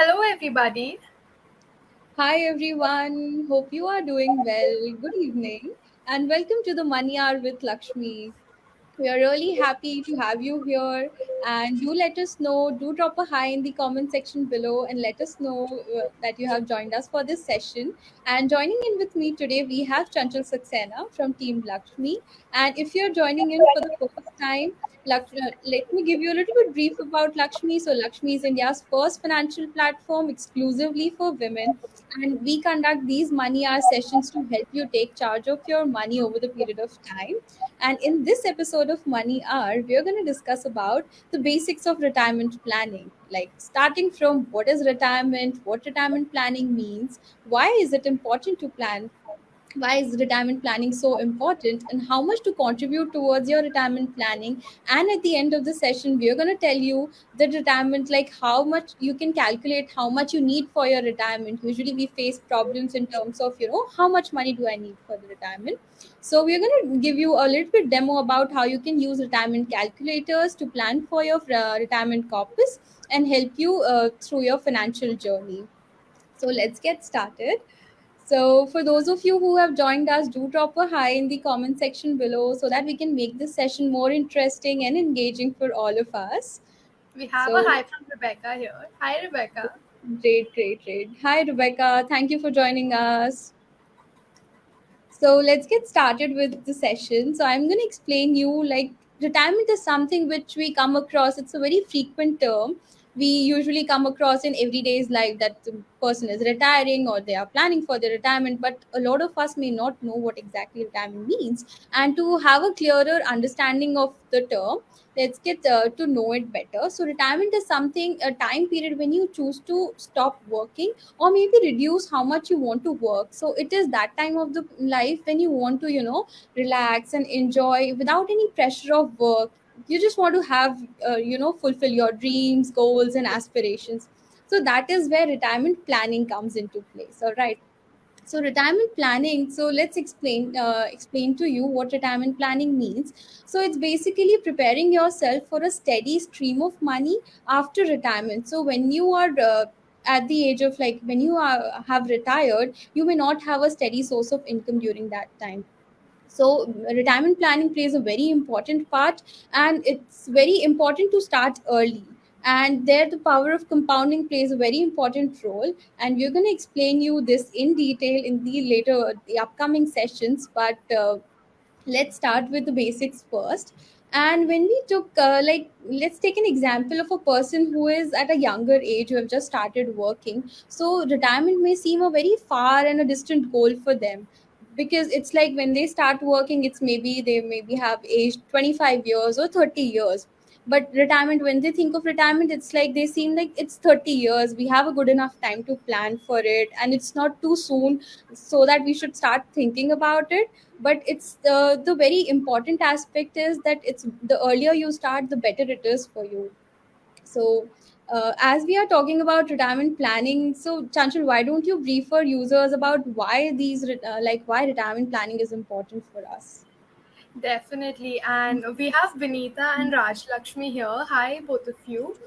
Hello, everybody. Hi everyone, hope you are doing well. Good evening and welcome to the Money Hour with Lakshmi. We are really happy to have you here and do let us know, do drop a hi in the comment section below and let us know that you have joined us for this session. And joining in with me today, we have Chanchal Saxena from Team Lakshmi. And if you're joining in for the first time, let me give you a little bit brief about Lakshmi. So Lakshmi is India's first financial platform exclusively for women, and we conduct these money hour sessions to help you take charge of your money over the period of time. And in this episode of Money Hour, we are going to discuss about the basics of retirement planning, like starting from what is retirement, what retirement planning means, why is it important to plan, why is retirement planning so important, and how much to contribute towards your retirement planning. And at the end of the session, we are going to tell you the retirement, like how much you can calculate how much you need for your retirement. Usually we face problems in terms of, how much money do I need for the retirement. So we're going to give you a little bit demo about how you can use retirement calculators to plan for your retirement corpus and help you through your financial journey. So let's get started. So, for those of you who have joined us, do drop a hi in the comment section below so that we can make this session more interesting and engaging for all of us. We have a So, hi from Rebecca here. Hi, Rebecca. great, great, great. Hi, Rebecca. Thank you for joining us. So let's get started with the session. So I'm going to explain you, like, retirement is something which we come across. It's a very frequent term. We usually come across in everyday's life that the person is retiring or they are planning for their retirement, but a lot of us may not know what exactly retirement means. And to have a clearer understanding of the term, let's get to know it better. So retirement is something, a time period when you choose to stop working or maybe reduce how much you want to work. So it is that time of the life when you want to, relax and enjoy without any pressure of work. You just want to have, fulfill your dreams, goals and aspirations. So that is where retirement planning comes into place. All right. So retirement planning, so let's explain to you what retirement planning means. So it's basically preparing yourself for a steady stream of money after retirement. So when you are at the age of, like, when you have retired, you may not have a steady source of income during that time. So retirement planning plays a very important part, and it's very important to start early. And there the power of compounding plays a very important role, and we're going to explain you this in detail in the upcoming sessions. But let's start with the basics first. And when we took, let's take an example of a person who is at a younger age, who have just started working. So retirement may seem a very far and a distant goal for them, because it's like when they start working, it's maybe they maybe have aged 25 years or 30 years. But retirement, when they think of retirement, it's like they seem like it's 30 years, we have a good enough time to plan for it, and it's not too soon, so that we should start thinking about it. But it's the very important aspect is that it's the earlier you start, the better it is for you. So as we are talking about retirement planning, so Chanchal, why don't you brief our users about why why retirement planning is important for us? Definitely. And we have Vinita and Raj Lakshmi here. Hi, both of you.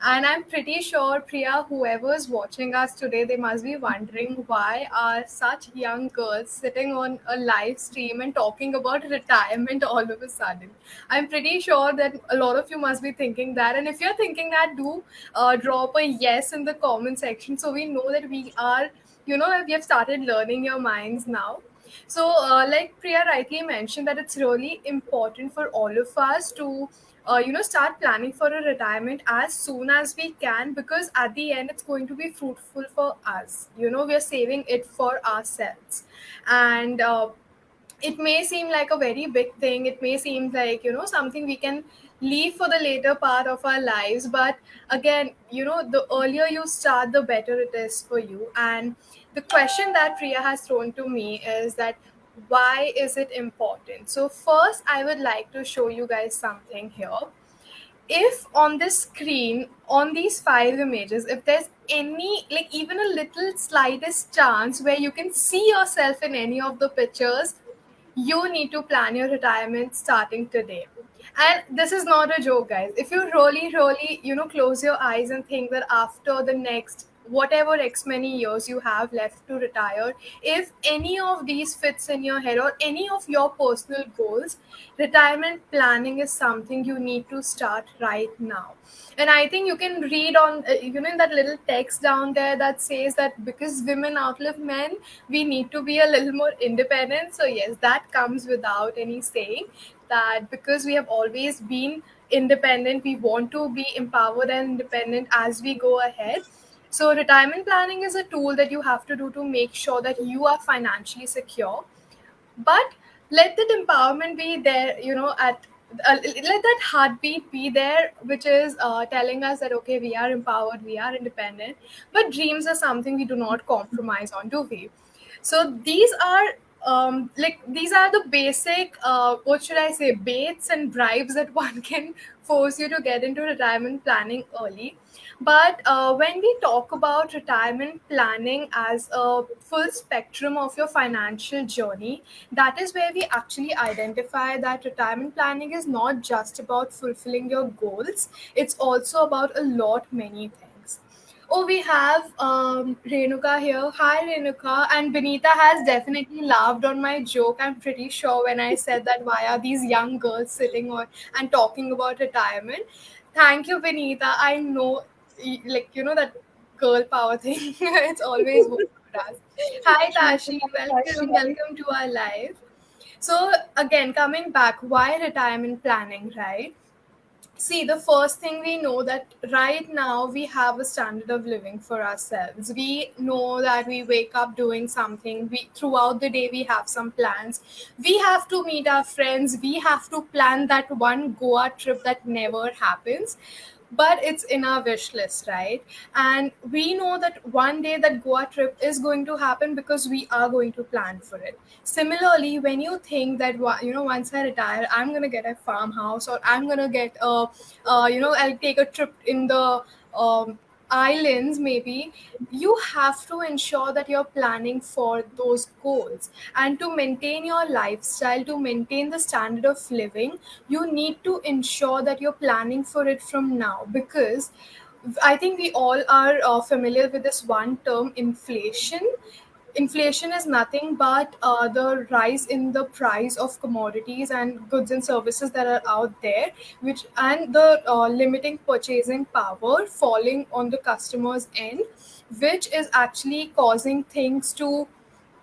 And I'm pretty sure, Priya, whoever's watching us today, they must be wondering why are such young girls sitting on a live stream and talking about retirement all of a sudden. I'm pretty sure that a lot of you must be thinking that. And if you're thinking that, do drop a yes in the comment section so we know that we are, we have started learning your minds now. So, like Priya rightly mentioned, that it's really important for all of us to, start planning for a retirement as soon as we can, because at the end, it's going to be fruitful for us. We are saving it for ourselves. And it may seem like a very big thing. It may seem like, something we can leave for the later part of our lives. But again, the earlier you start, the better it is for you. And the question that Priya has thrown to me is that why is it important? So first, I would like to show you guys something here. If on this screen, on these five images, if there's any, like, even a little slightest chance where you can see yourself in any of the pictures, you need to plan your retirement starting today. And this is not a joke, guys. If you really, really, close your eyes and think that after the next whatever X many years you have left to retire, if any of these fits in your head or any of your personal goals, retirement planning is something you need to start right now. And I think you can read on in that little text down there that says that because women outlive men, we need to be a little more independent. So yes, that comes without any saying, that because we have always been independent, we want to be empowered and independent as we go ahead. So retirement planning is a tool that you have to do to make sure that you are financially secure, but let that empowerment be there, at let that heartbeat be there, which is telling us that okay, we are empowered, we are independent, but dreams are something we do not compromise on, do we? So these are these are the basic what should I say, baits and bribes that one can force you to get into retirement planning early. But when we talk about retirement planning as a full spectrum of your financial journey, that is where we actually identify that retirement planning is not just about fulfilling your goals, it's also about a lot many things. Oh, we have Renuka here. Hi, Renuka. And Benita has definitely laughed on my joke. I'm pretty sure when I said that why are these young girls sitting on and talking about retirement. Thank you, Benita. I know, that girl power thing. It's always worked for us. Hi, Tashi. Welcome, welcome to our live. So again, coming back, why retirement planning, right? See, the first thing we know that right now we have a standard of living for ourselves. We know that we wake up doing something. We throughout the day we have some plans. We have to meet our friends. We have to plan that one Goa trip that never happens, but it's in our wish list, right? And we know that one day that Goa trip is going to happen because we are going to plan for it. Similarly, when you think that once I retire, I'm going to get a farmhouse, or I'm going to get a I'll take a trip in the islands, maybe. You have to ensure that you're planning for those goals, and to maintain your lifestyle, to maintain the standard of living, you need to ensure that you're planning for it from now. Because I think we all are familiar with this one term, inflation. Inflation is nothing but the rise in the price of commodities and goods and services that are out there, which and the limiting purchasing power falling on the customer's end, which is actually causing things to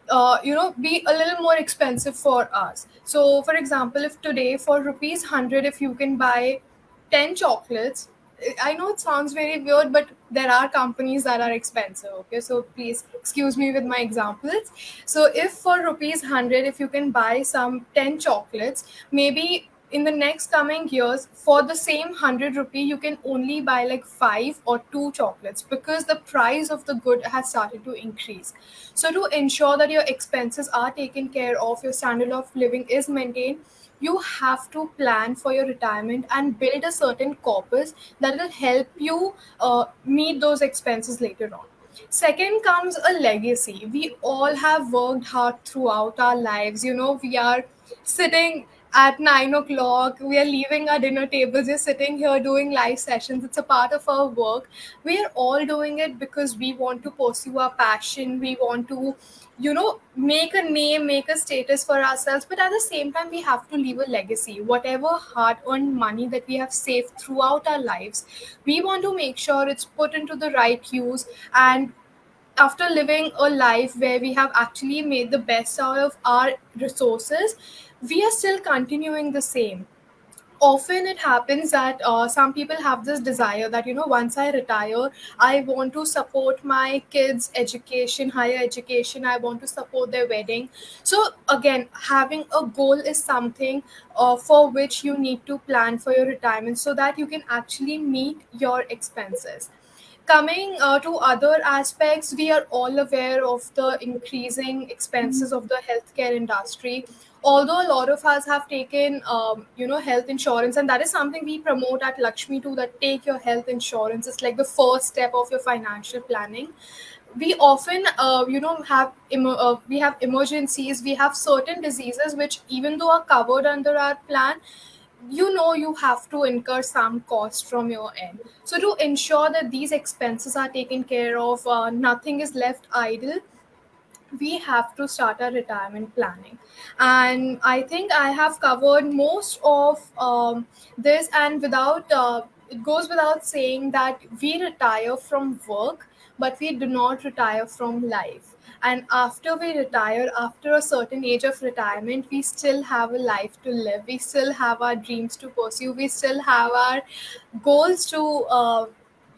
be a little more expensive for us. So for example, if today for rupees 100, if you can buy 10 chocolates, I know it sounds very weird, but there are companies that are expensive. Okay, so please excuse me with my examples. So if for rupees 100, if you can buy some 10 chocolates, maybe in the next coming years for the same 100 rupee you can only buy like 5 or 2 chocolates, because the price of the good has started to increase. So to ensure that your expenses are taken care of, your standard of living is maintained, you have to plan for your retirement and build a certain corpus that will help you meet those expenses later on. Second comes a legacy. We all have worked hard throughout our lives. We are sitting at 9 o'clock, we are leaving our dinner tables, we're sitting here doing live sessions. It's a part of our work. We are all doing it because we want to pursue our passion. We want to, make a name, make a status for ourselves. But at the same time, we have to leave a legacy. Whatever hard earned money that we have saved throughout our lives, we want to make sure it's put into the right use. And after living a life where we have actually made the best out of our resources, we are still continuing the same. Often it happens that some people have this desire that once I retire, I want to support my kids education, higher education, I want to support their wedding. So again, having a goal is something for which you need to plan for your retirement, so that you can actually meet your expenses. Coming to other aspects, we are all aware of the increasing expenses of the healthcare industry. Although a lot of us have taken, health insurance, and that is something we promote at Lakshmi too. That take your health insurance. It's like the first step of your financial planning. We often, we have emergencies. We have certain diseases which, even though are covered under our plan, you have to incur some cost from your end. So to ensure that these expenses are taken care of, nothing is left idle, we have to start our retirement planning. And I think I have covered most of this. And without it goes without saying that we retire from work, but we do not retire from life. And after we retire, after a certain age of retirement, we still have a life to live, we still have our dreams to pursue, we still have our goals to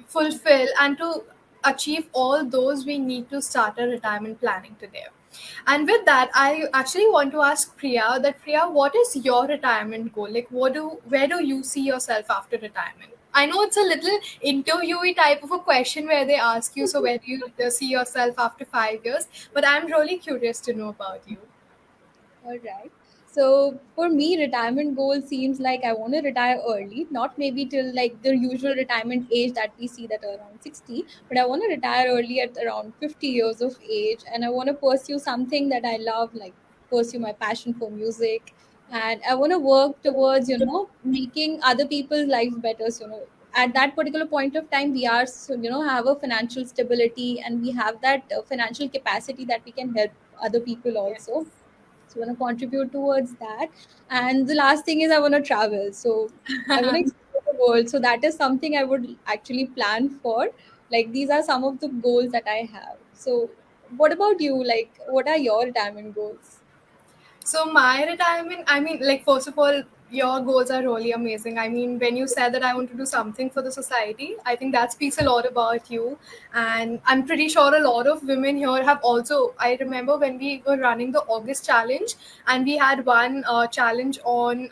fulfill. And to achieve all those, we need to start a retirement planning today. And with that, I actually want to ask Priya that, Priya, what is your retirement goal? Like, where do you see yourself after retirement? I know it's a little interviewee type of a question where they ask you, so where do you see yourself after 5 years? But I'm really curious to know about you. All right. So for me, retirement goal seems like I want to retire early, not maybe till like the usual retirement age that we see that are around 60, but I want to retire early at around 50 years of age. And I want to pursue something that I love, like pursue my passion for music. And I want to work towards, making other people's lives better. So, at that particular point of time, we are, so, have a financial stability and we have that financial capacity that we can help other people Yes. also. So I want to contribute towards that. And the last thing is I want to travel. So I want to explore the world. So that is something I would actually plan for. Like these are some of the goals that I have. So what about you? Like what are your retirement goals? So my retirement, I mean, like, first of all, your goals are really amazing. I mean, when you said that I want to do something for the society, I think that speaks a lot about you. And I'm pretty sure a lot of women here have also. I remember when we were running the August challenge, and we had one challenge on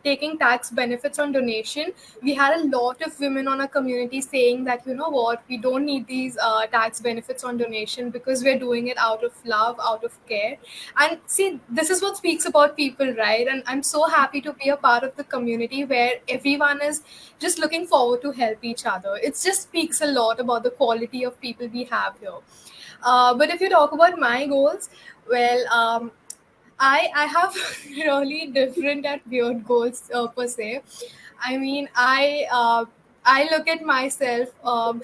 taking tax benefits on donation. We had a lot of women on our community saying that, you know what, we don't need these tax benefits on donation because we're doing it out of love, out of care. And see, this is what speaks about people, right? And I'm so happy to be a part of the community where everyone is just looking forward to help each other. It just speaks a lot about the quality of people we have here. But if you talk about my goals, well, I have really different and weird goals per se. I mean, I look at myself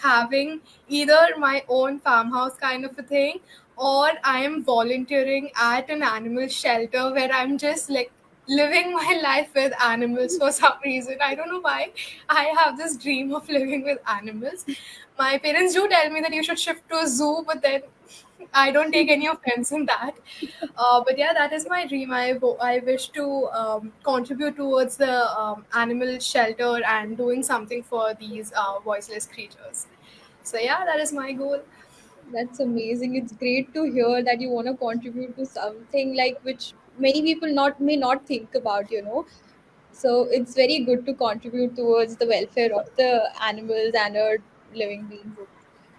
having either my own farmhouse kind of a thing, or I am volunteering at an animal shelter where I'm just like living my life with animals for some reason. I don't know why I have this dream of living with animals. My parents do tell me that you should shift to a zoo, but then I don't take any offense in that. But yeah, that is my dream. I wish to contribute towards the animal shelter and doing something for these voiceless creatures. So yeah, that is my goal. That's amazing. It's great to hear that you want to contribute to something like which many people not may not think about. So it's very good to contribute towards the welfare of the animals and our living beings.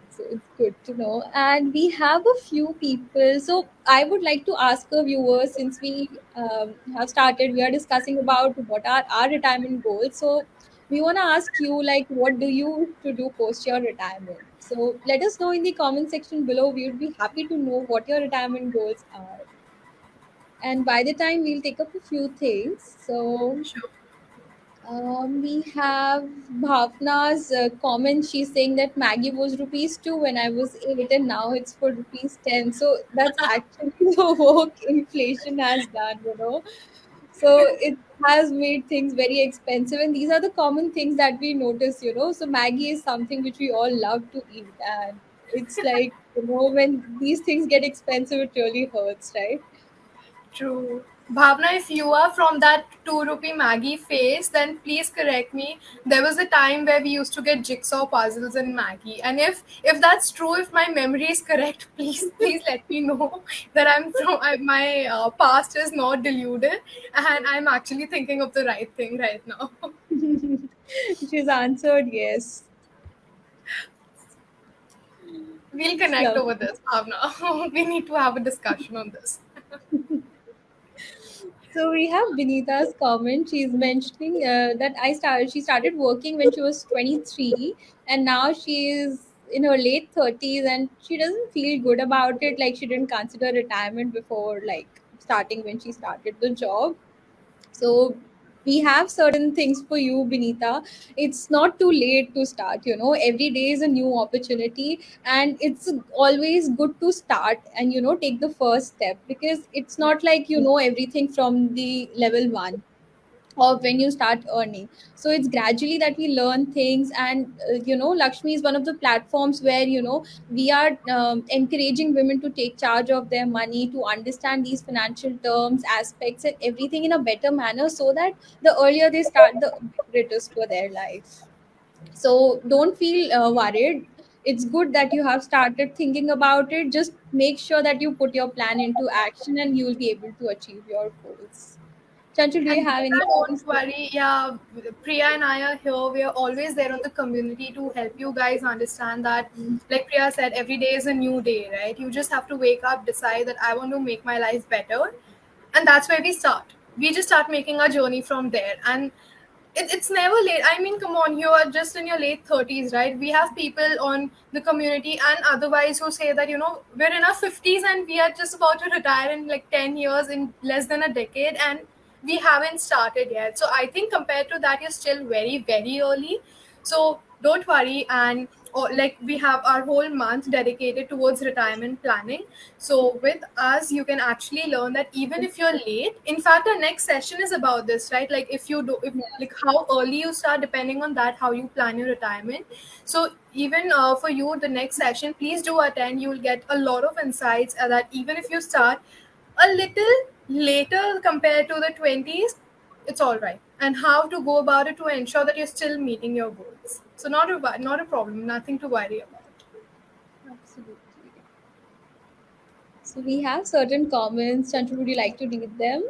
So it's good to know. And we have a few people. So I would like to ask our viewers, since we have started, we are discussing about what are our retirement goals. So we want to ask you, like, what do you wish to do post your retirement? So let us know in the comment section below. We would be happy to know what your retirement goals are. And by the time we'll take up a few things. So Sure. we have Bhavna's comment. She's saying that Maggie was rupees 2 when I was 8, and now it's for rupees 10. So that's actually the work inflation has done. So it has made things very expensive, and these are the common things that we notice. So Maggie is something which we all love to eat, and it's like, when these things get expensive, it really hurts, right? True. Bhavna, if you are from that 2 rupee Maggie phase, then please correct me. There was a time where we used to get jigsaw puzzles in Maggie, and if that's true, if my memory is correct, please let me know that my past is not deluded, and I'm actually thinking of the right thing right now. She's answered yes. We'll connect So over this, Bhavna. We need to have a discussion on this. So we have Benita's comment. She's mentioning that She started working when she was 23, and now she is in her late 30s, and she doesn't feel good about it. Like she didn't consider retirement before, like starting when she started the job. So we have certain things for you, Benita. It's not too late to start. Every day is a new opportunity, and it's always good to start and take the first step, because it's not like everything from the level 1 or when you start earning. So it's gradually that we learn things. And Lakshmi is one of the platforms where we are encouraging women to take charge of their money, to understand these financial terms, aspects, and everything in a better manner, so that the earlier they start, the better it is for their life. So don't feel worried. It's good that you have started thinking about it. Just make sure that you put your plan into action, and you'll be able to achieve your goals. Chanchul, do you And have any Priya, points? don't worry. Yeah, Priya and I are here. We are always there on the community to help you guys understand that, like Priya said, every day is a new day, right? You just have to wake up, decide that I want to make my life better. And that's where we start. We just start making our journey from there. And it's never late. I mean, come on, you are just in your late 30s, right? We have people on the community and otherwise who say that, we're in our 50s and we are just about to retire in like 10 years, in less than a decade, and we haven't started yet. So I think compared to that, you're still very, very early. So don't worry. And like we have our whole month dedicated towards retirement planning. So with us, you can actually learn that even if you're late, in fact, our next session is about this, right? Like if you do, if like how early you start, depending on that, how you plan your retirement. So even for you, the next session, please do attend. You will get a lot of insights that even if you start a little later compared to the 20s, it's all right. And how to go about it to ensure that you're still meeting your goals. So not a problem, nothing to worry about. Absolutely. So we have certain comments. Chanchul, would you like to read them?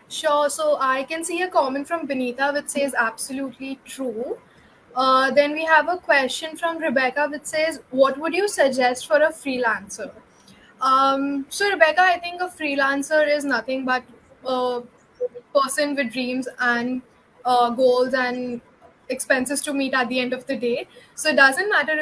Sure. So I can see a comment from Benita which says absolutely true. Then we have a question from Rebecca which says, "What would you suggest for a freelancer?" So Rebecca, I think a freelancer is nothing but a person with dreams and goals and expenses to meet at the end of the day. So it doesn't matter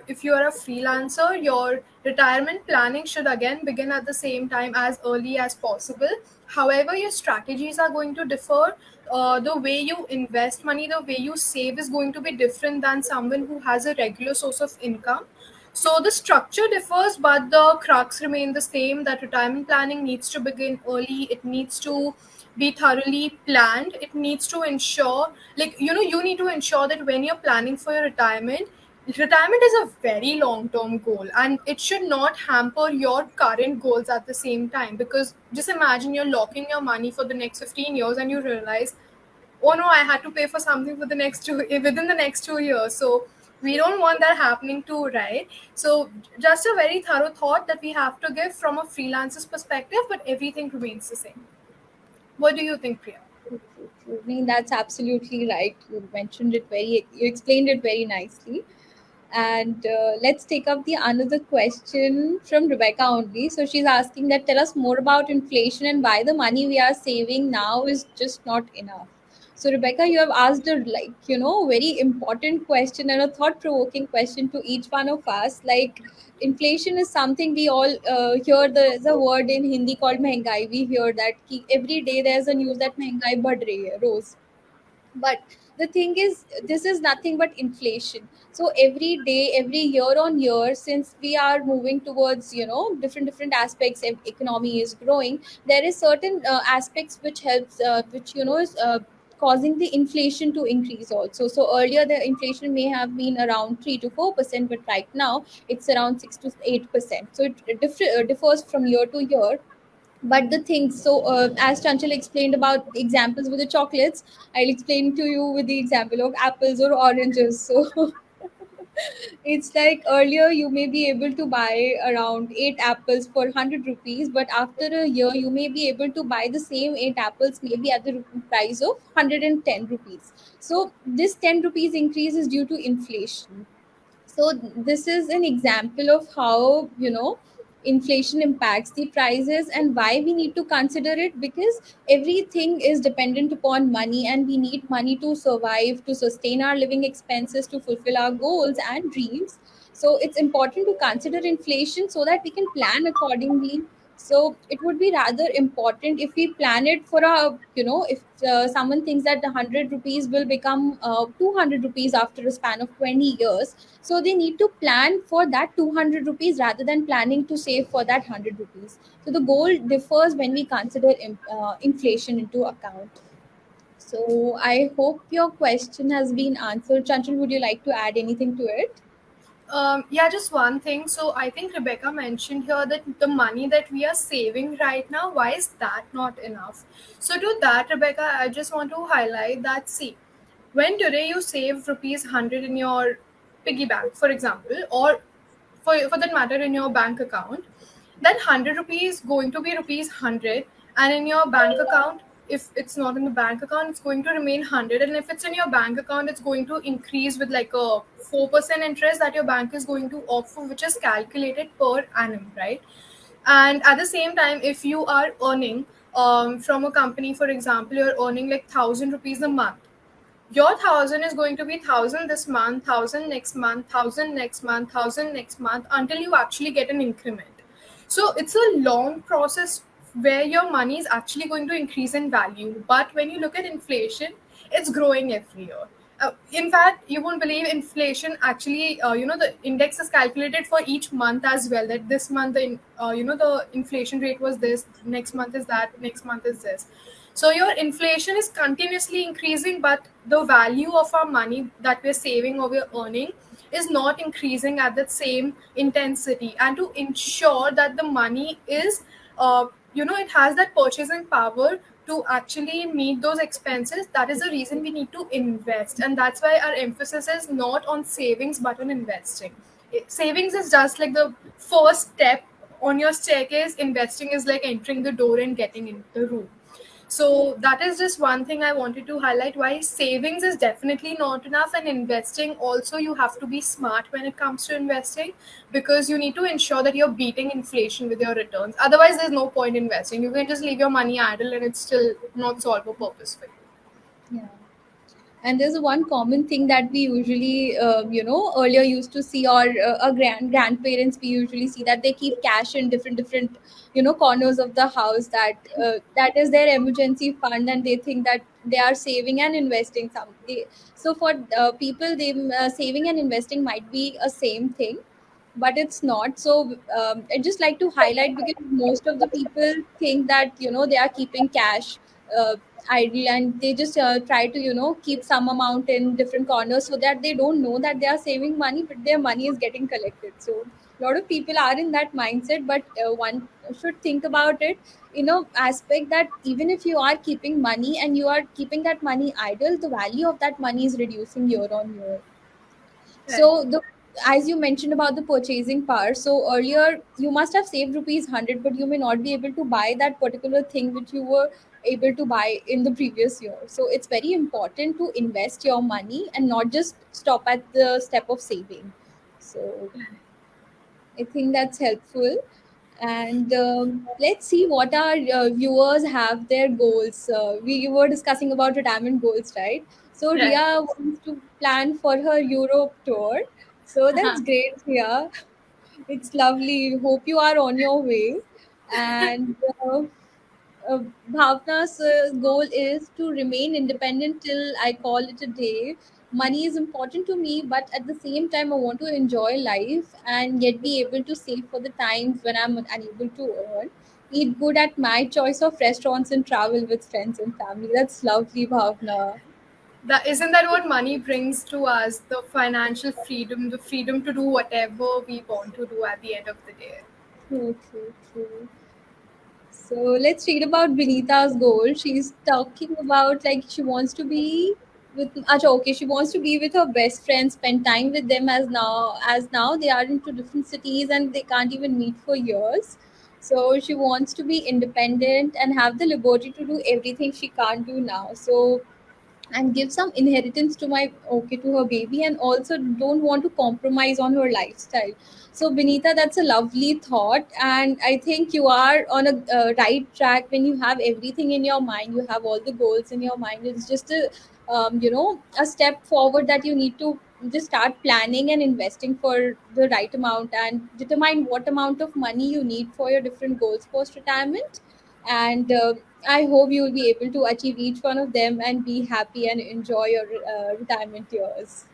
if you are a freelancer, your retirement planning should again begin at the same time as early as possible. However, your strategies are going to differ. The way you invest money, the way you save is going to be different than someone who has a regular source of income. So the structure differs, but the crux remain the same, that retirement planning needs to begin early. It needs to be thoroughly planned. It needs to ensure, like, you need to ensure that when you're planning for your retirement is a very long term goal and it should not hamper your current goals at the same time. Because just imagine you're locking your money for the next 15 years and you realize, oh no, I had to pay for something for the next within the next 2 years. So we don't want that happening too, right? So just a very thorough thought that we have to give from a freelancer's perspective, but everything remains the same. What do you think, Priya? True, true, true. I mean, that's absolutely right. You explained it very nicely. And let's take up the another question from Rebecca only. So she's asking that, tell us more about inflation and why the money we are saving now is just not enough. So Rebecca, you have asked a very important question and a thought-provoking question to each one of us. Like, inflation is something we all hear. There's a word in Hindi called mehengai. We hear that every day there's a news that mehengai बढ़ रही है रोज. But the thing is, this is nothing but inflation. So every day, every year on year, since we are moving towards different aspects, economy is growing, there is certain aspects which helps which is causing the inflation to increase also. So earlier the inflation may have been around 3 to 4%, but right now it's around 6 to 8%. So it differs from year to year. But the things, so as Chanchal explained about examples with the chocolates, I'll explain to you with the example of apples or oranges. So it's like earlier you may be able to buy around 8 apples for 100 rupees, but after a year you may be able to buy the same 8 apples maybe at the price of 110 rupees. So this 10 rupees increase is due to inflation. So this is an example of how inflation impacts the prices and why we need to consider it, because everything is dependent upon money, and we need money to survive, to sustain our living expenses, to fulfill our goals and dreams. So it's important to consider inflation so that we can plan accordingly. So it would be rather important if we plan it for a, if someone thinks that the 100 rupees will become 200 rupees after a span of 20 years, so they need to plan for that 200 rupees rather than planning to save for that 100 rupees. So the goal differs when we consider inflation into account. So I hope your question has been answered. Chanchal, would you like to add anything to it? Yeah, just one thing. So I think Rebecca mentioned here that the money that we are saving right now, why is that not enough? So to that, Rebecca, I just want to highlight that, see, when today you save rupees 100 in your piggy bank, for example, or for that matter in your bank account, that 100 rupees going to be rupees 100, and in your bank account, if it's not in the bank account, it's going to remain 100, and if it's in your bank account, it's going to increase with like a 4% interest that your bank is going to offer, which is calculated per annum, right? And at the same time, if you are earning from a company, for example, you're earning like 1,000 rupees a month, your thousand is going to be thousand this month, thousand next month, thousand next month, thousand next month, until you actually get an increment. So it's a long process where your money is actually going to increase in value. But when you look at inflation, it's growing every year. In fact, you won't believe inflation actually, the index is calculated for each month as well. That this month, the inflation rate was this, next month is that, next month is this. So your inflation is continuously increasing, but the value of our money that we're saving or we're earning is not increasing at that same intensity. And to ensure that the money is, it has that purchasing power to actually meet those expenses, that is the reason we need to invest. And that's why our emphasis is not on savings but on investing. Savings is just like the first step on your staircase. Investing is like entering the door and getting into the room. So that is just one thing I wanted to highlight, why savings is definitely not enough, and investing also, you have to be smart when it comes to investing, because you need to ensure that you're beating inflation with your returns. Otherwise, there's no point investing. You can just leave your money idle and it's still not solve a purpose for you. Yeah. And there's one common thing that we usually, earlier used to see, or our grandparents, we usually see that they keep cash in different, corners of the house. That is their emergency fund, and they think that they are saving and investing something. So for people, they saving and investing might be a same thing, but it's not. So I just like to highlight, because most of the people think that they are keeping cash uh, idle, and they just try to keep some amount in different corners, so that they don't know that they are saving money, but their money is getting collected. So a lot of people are in that mindset, but one should think about it, aspect that even if you are keeping money and you are keeping that money idle, the value of that money is reducing year on year. Right. So the, as you mentioned about the purchasing power, so earlier you must have saved rupees 100, but you may not be able to buy that particular thing which you were able to buy in the previous year. So it's very important to invest your money and not just stop at the step of saving. So I think that's helpful. And let's see what our viewers have their goals. We were discussing about retirement goals, right? So Right. Ria wants to plan for her Europe tour. So that's great, Ria. It's lovely. Hope you are on your way. And Bhavna's goal is to remain independent till I call it a day. Money is important to me, but at the same time, I want to enjoy life and yet be able to save for the times when I'm unable to earn. Eat good at my choice of restaurants and travel with friends and family. That's lovely, Bhavna. That isn't that what money brings to us, the financial freedom, the freedom to do whatever we want to do at the end of the day. True, true, true. So let's read about Vinita's goal. She's talking about like she wants to be with Acha, okay, she wants to be with her best friends, spend time with them, as now they are into different cities and they can't even meet for years. So she wants to be independent and have the liberty to do everything she can't do now. So and give some inheritance to my okay to her baby, and also don't want to compromise on her lifestyle. So Benita, that's a lovely thought, and I think you are on a right track when you have everything in your mind, you have all the goals in your mind. It's just a a step forward that you need to just start planning and investing for the right amount and determine what amount of money you need for your different goals post retirement. And I hope you will be able to achieve each one of them and be happy and enjoy your retirement years.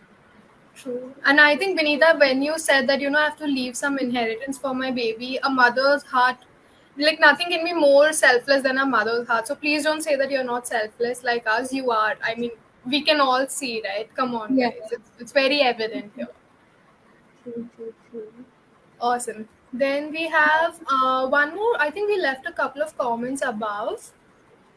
True. And I think, Benita, when you said that, I have to leave some inheritance for my baby, a mother's heart, like nothing can be more selfless than a mother's heart. So please don't say that you're not selfless like us. You are. I mean, we can all see, right? Come on, Yeah, guys. It's very evident here. true, true, true. Awesome. Then we have one more. I think we left a couple of comments above.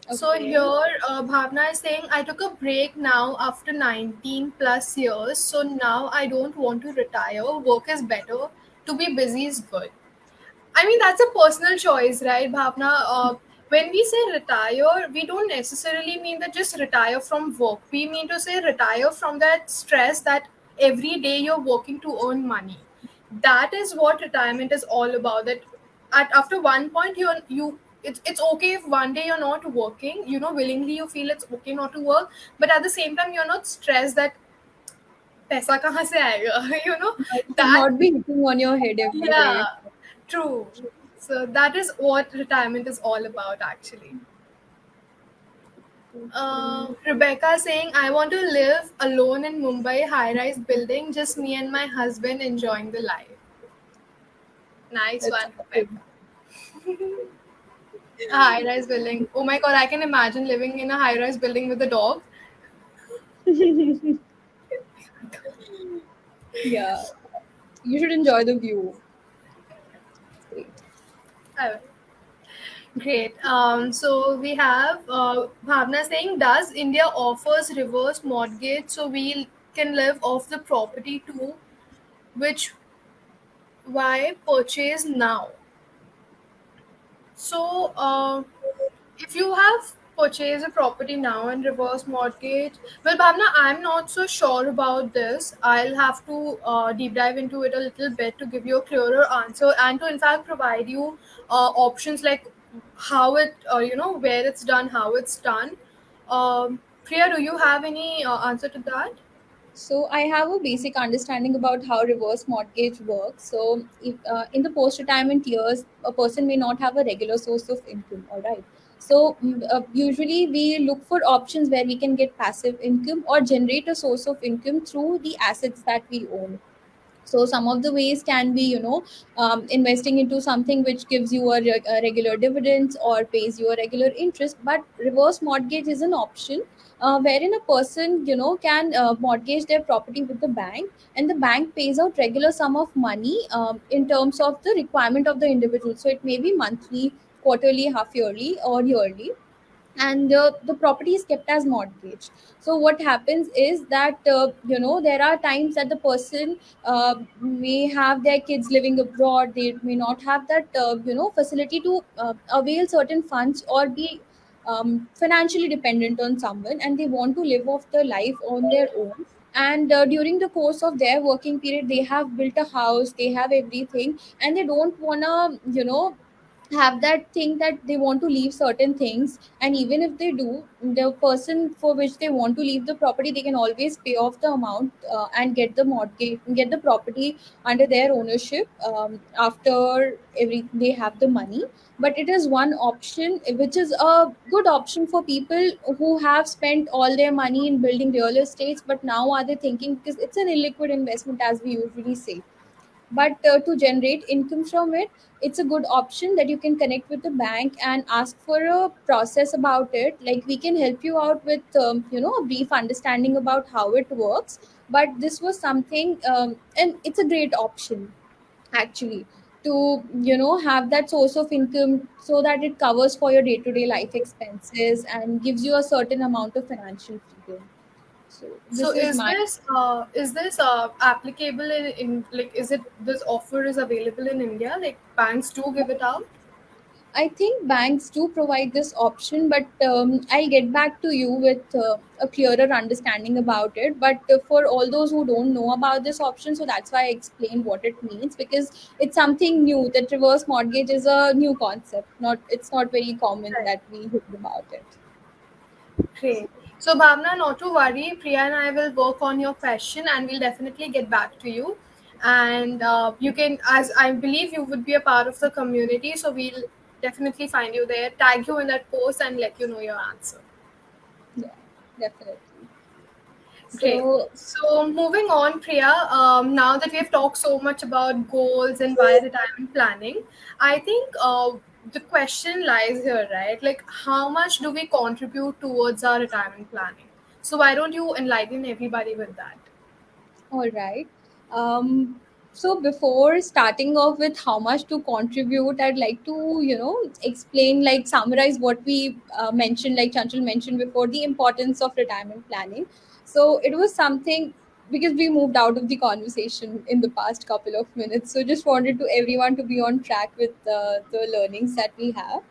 So Okay. here, Bhavna is saying, I took a break now after 19 plus years. So now I don't want to retire. Work is better. To be busy is good. I mean, that's a personal choice, right, Bhavna? When we say retire, we don't necessarily mean that just retire from work. We mean to say retire from that stress that every day you're working to earn money. That is what retirement is all about. That after one point, it's okay if one day you're not working. Willingly you feel it's okay not to work, but at the same time you're not stressed that पैसा कहाँ से आएगा. It should That not be hitting on your head every yeah, day. true. So that is what retirement is all about, actually. True, true. Rebecca saying, I want to live alone in Mumbai, high rise building, just me and my husband enjoying the life. Nice That's one, good. Rebecca. A high rise building. Oh my god, I can imagine living in a high rise building with a dog. Yeah, you should enjoy the view. It's great. Oh, great. So we have Bhavna saying, does India offers reverse mortgage so we can live off the property too? Which why purchase now? So, if you have purchased a property now and reverse mortgage, well, Bhavna, I'm not so sure about this. I'll have to deep dive into it a little bit to give you a clearer answer and to, in fact, provide you options like how it, where it's done, how it's done. Priya, do you have any answer to that? So I have a basic understanding about how reverse mortgage works. So if in the post-retirement years, a person may not have a regular source of income. All right. So usually we look for options where we can get passive income or generate a source of income through the assets that we own. So some of the ways can be, investing into something which gives you a regular dividends or pays you a regular interest. But reverse mortgage is an option wherein a person, can mortgage their property with the bank, and the bank pays out regular sum of money in terms of the requirement of the individual. So it may be monthly, quarterly, half yearly, or yearly, and the property is kept as mortgage. So what happens is that, there are times that the person may have their kids living abroad. They may not have that facility to avail certain funds or be financially dependent on someone, and they want to live off the life on their own. And during the course of their working period, they have built a house, they have everything, and they don't want to, have that thing that they want to leave certain things. And even if they do, the person for which they want to leave the property, they can always pay off the amount and get the mortgage, get the property under their ownership after every they have the money. But it is one option which is a good option for people who have spent all their money in building real estates, but now are they thinking, because it's an illiquid investment as we usually say. But to generate income from it, it's a good option that you can connect with the bank and ask for a process about it. Like, we can help you out with a brief understanding about how it works. But this was something, and it's a great option actually, to have that source of income so that it covers for your day-to-day life expenses and gives you a certain amount of financial freedom. So So this is my. is this applicable in like, is it this offer is available in India? Like banks do give it out? I think banks do provide this option, but I'll get back to you with a clearer understanding about it. But for all those who don't know about this option, so that's why I explained what it means, because it's something new. That reverse mortgage is a new concept. Not It's not very common Right. that we hear about it. Great. So, Bhavna, not to worry. Priya and I will work on your question and we'll definitely get back to you. And you can, as I believe you would be a part of the community, so we'll definitely find you there, tag you in that post, and let you know your answer. Yeah, definitely. Great. So, So, moving on, Priya, now that we have talked so much about goals and why retirement planning, I think the question lies here, right? Like, how much do we contribute towards our retirement planning? So, why don't you enlighten everybody with that? all right. Um, so before starting off with how much to contribute, I'd like to, explain, like summarize what we mentioned, like Chanchal mentioned before, the importance of retirement planning. So it was something because we moved out of the conversation in the past couple of minutes. So just wanted to everyone to be on track with the learnings that we have.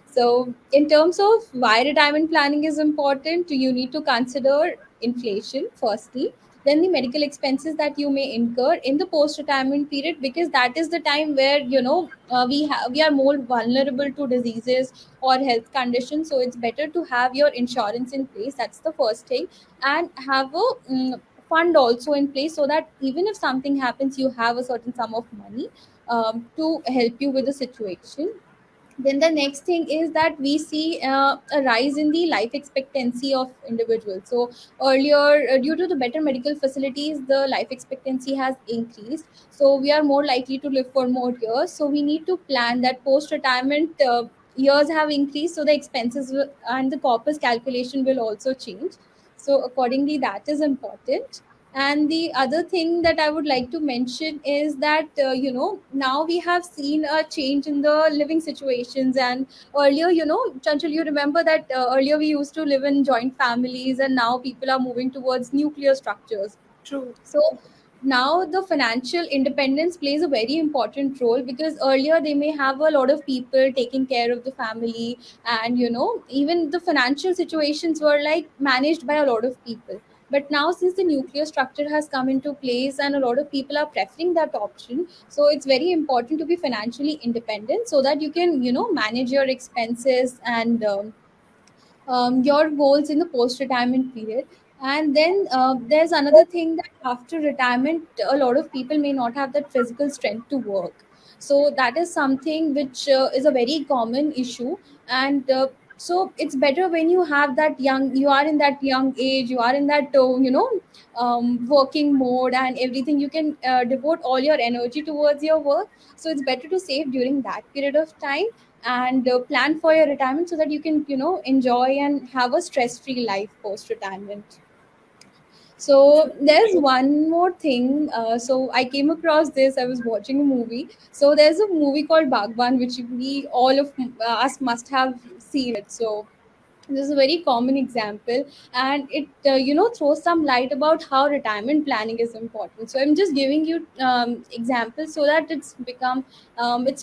So in terms of why retirement planning is important, you need to consider inflation firstly, then the medical expenses that you may incur in the post retirement period, because that is the time where we are more vulnerable to diseases or health conditions. So it's better to have your insurance in place. That's the first thing. And have a fund also in place, so that even if something happens, you have a certain sum of money to help you with the situation. Then the next thing is that we see a rise in the life expectancy of individuals. So earlier, due to the better medical facilities, the life expectancy has increased, so we are more likely to live for more years. So we need to plan that post retirement years have increased, so the expenses and the corpus calculation will also change. So accordingly, that is important. And the other thing that I would like to mention is that now we have seen a change in the living situations. And earlier, Chanchal, you remember that earlier we used to live in joint families, and now people are moving towards nuclear structures. True. So now the financial independence plays a very important role, because earlier they may have a lot of people taking care of the family, and even the financial situations were like managed by a lot of people. But now, since the nuclear structure has come into place and a lot of people are preferring that option, so it's very important to be financially independent, so that you can manage your expenses and your goals in the post retirement period. And then there's another thing, that after retirement a lot of people may not have that physical strength to work. So that is something which is a very common issue. And so it's better when you have that young, you are in that young age, you are in that working mode and everything, you can devote all your energy towards your work. So it's better to save during that period of time, and plan for your retirement, so that you can enjoy and have a stress free life post retirement. So there's one more thing. So I came across this. I was watching a movie. So there's a movie called Bhagwan, which we all of us must have seen it. So this is a very common example, and it throws some light about how retirement planning is important. So I'm just giving you examples, so that it's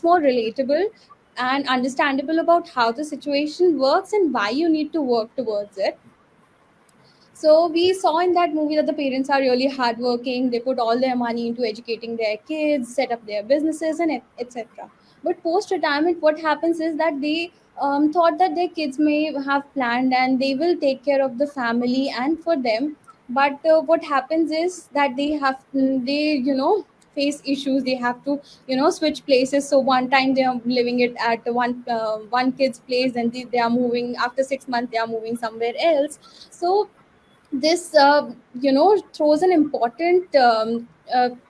more relatable and understandable about how the situation works and why you need to work towards it. So we saw in that movie that the parents are really hardworking. They put all their money into educating their kids, set up their businesses, and etc. But post retirement, what happens is that they thought that their kids may have planned and they will take care of the family and for them. But what happens is that they face issues. They have to switch places. So one time they are living it at one kid's place, and they are moving after 6 months. They are moving somewhere else. So this throws an important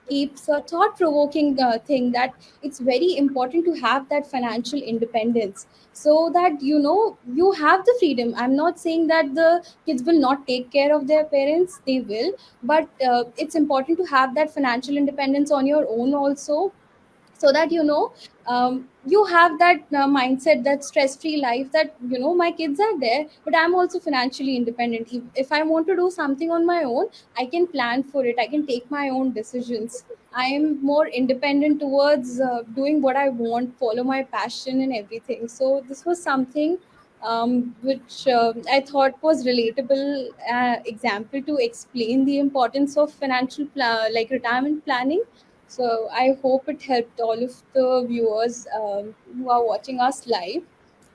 keeps a thought provoking thing, that it's very important to have that financial independence, so that you have the freedom. I'm not saying that the kids will not take care of their parents, they will. But it's important to have that financial independence on your own also, so that you have that mindset, that stress free life, that my kids are there, but I'm also financially independent. If I want to do something on my own, I can plan for it, I can take my own decisions. I am more independent towards doing what I want, follow my passion and everything. So this was something which I thought was relatable example to explain the importance of like retirement planning. So I hope it helped all of the viewers who are watching us live.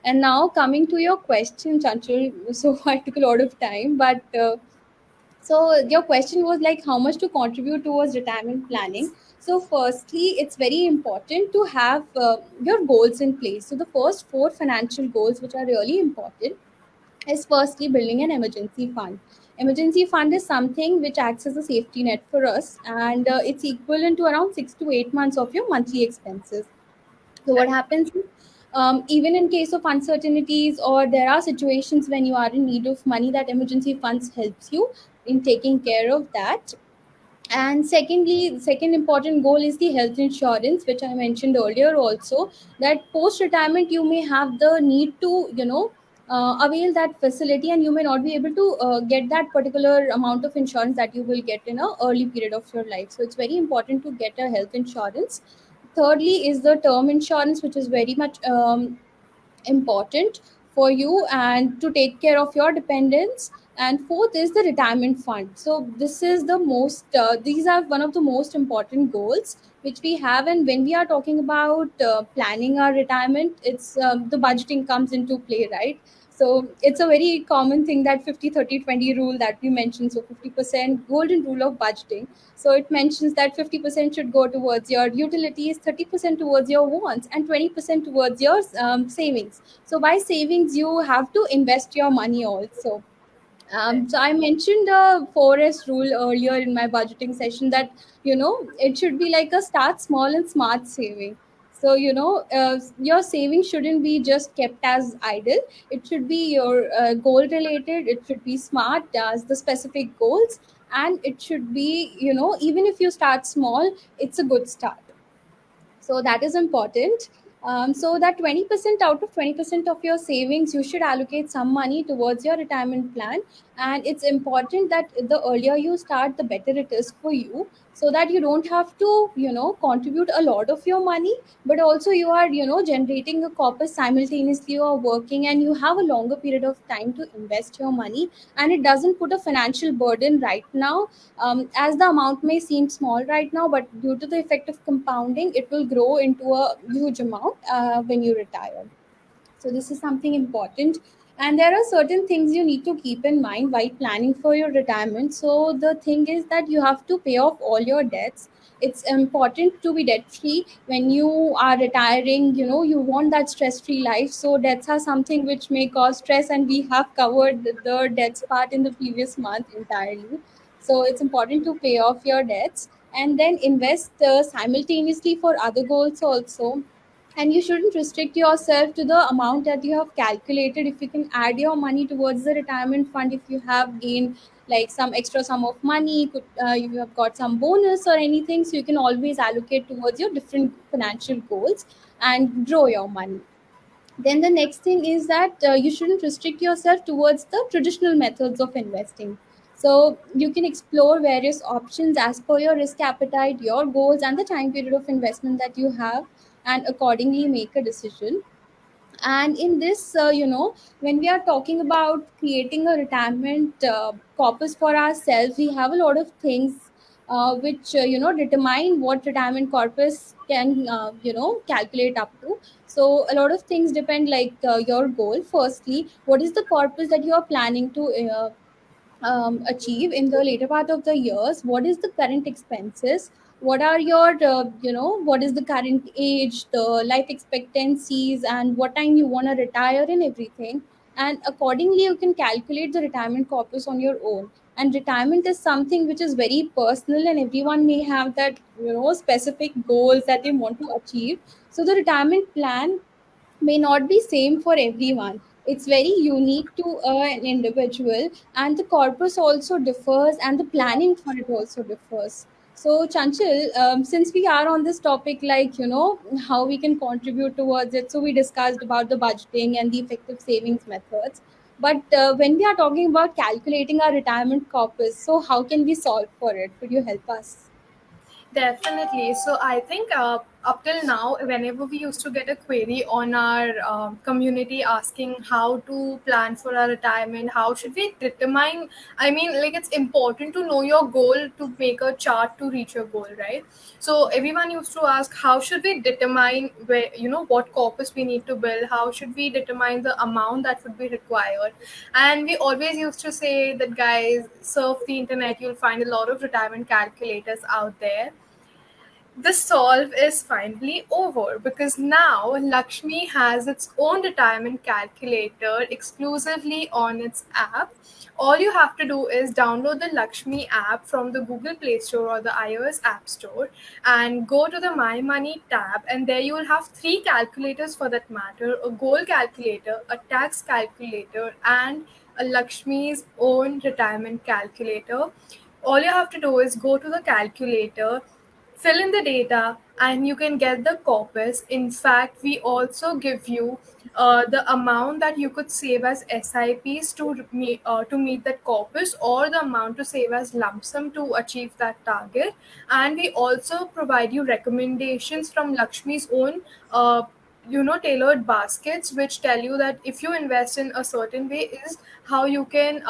And now coming to your question, Chanchal, so I took a lot of time, but so your question was like how much to contribute towards retirement planning. So firstly, it's very important to have your goals in place. So the first four financial goals which are really important is firstly building an emergency fund. Emergency fund is something which acts as a safety net for us, and it's equivalent to around 6 to 8 months of your monthly expenses. So what Right. happens is, even in case of uncertainties or there are situations when you are in need of money, that emergency funds helps you in taking care of that. And secondly, the second important goal is the health insurance, which I mentioned earlier also, that post retirement you may have the need to avail that facility, and you may not be able to get that particular amount of insurance that you will get in a early period of your life. So it's very important to get a health insurance. Thirdly is the term insurance, which is very much important for you and to take care of your dependents. And fourth is the retirement fund. So this is the most these are one of the most important goals which we have. And when we are talking about planning our retirement, it's the budgeting comes into play, right? So it's a very common thing, that 50/30/20 rule that we mentioned. So 50% golden rule of budgeting. So it mentions that 50% should go towards your utilities, 30% towards your wants, and 20% towards your savings. So by savings, you have to invest your money also. Right. So I mentioned the 4S rule earlier in my budgeting session, that it should be like a start small and smart saving. So your saving shouldn't be just kept as idle. It should be your goal related. It should be smart as the specific goals, and it should be, even if you start small, it's a good start. So that is important. So that 20% out of 20% of your savings, you should allocate some money towards your retirement plan. And it's important that the earlier you start, the better it is for you, so that you don't have to contribute a lot of your money, but also you are generating a corpus simultaneously. You are working and you have a longer period of time to invest your money, and it doesn't put a financial burden right now, as the amount may seem small right now, but due to the effect of compounding, it will grow into a huge amount when you retire. So this is something important. And there are certain things you need to keep in mind while planning for your retirement. So the thing is that you have to pay off all your debts. It's important to be debt free when you are retiring. You want that stress free life. So debts are something which may cause stress, and we have covered the debts part in the previous month entirely. So it's important to pay off your debts and then invest simultaneously for other goals also. And you shouldn't restrict yourself to the amount that you have calculated. If you can add your money towards the retirement fund, if you have gained like some extra sum of money, you have got some bonus or anything, so you can always allocate towards your different financial goals and grow your money. Then the next thing is that you shouldn't restrict yourself towards the traditional methods of investing. So you can explore various options as per your risk appetite, your goals, and the time period of investment that you have, and accordingly make a decision. And in this, when we are talking about creating a retirement corpus for ourselves, we have a lot of things which determine what retirement corpus can calculate up to. So a lot of things depend, like your goal. Firstly, what is the corpus that you are planning to achieve in the later part of the years? What is the current expenses? What are your what is the current age, the life expectancies, and what time you want to retire and everything. And accordingly you can calculate the retirement corpus on your own. And retirement is something which is very personal, and everyone may have that specific goals that they want to achieve. So the retirement plan may not be same for everyone. It's very unique to an individual, and the corpus also differs, and the planning for it also differs. So Chanchal, since we are on this topic, like how we can contribute towards it, so we discussed about the budgeting and the effective savings methods. But when we are talking about calculating our retirement corpus, so how can we solve for it? Could you help us? Definitely. So I think up till now, whenever we used to get a query on our community asking how to plan for our retirement, how should we determine, I mean, like, it's important to know your goal to make a chart to reach your goal, right? So everyone used to ask, how should we determine where, what corpus we need to build, how should we determine the amount that would be required. And we always used to say that, guys, surf the internet, you'll find a lot of retirement calculators out there. The solve is finally over because now Lakshmi has its own retirement calculator exclusively on its app. All you have to do is download the Lakshmi app from the Google Play Store or the iOS App Store and go to the My Money tab, and there you will have three calculators for that matter: a goal calculator, a tax calculator, and a Lakshmi's own retirement calculator. All you have to do is go to the calculator, fill in the data, and you can get the corpus. In fact, we also give you the amount that you could save as SIPs to meet that corpus, or the amount to save as lump sum to achieve that target. And we also provide you recommendations from Lakshmi's own tailored baskets, which tell you that if you invest in a certain way is how you can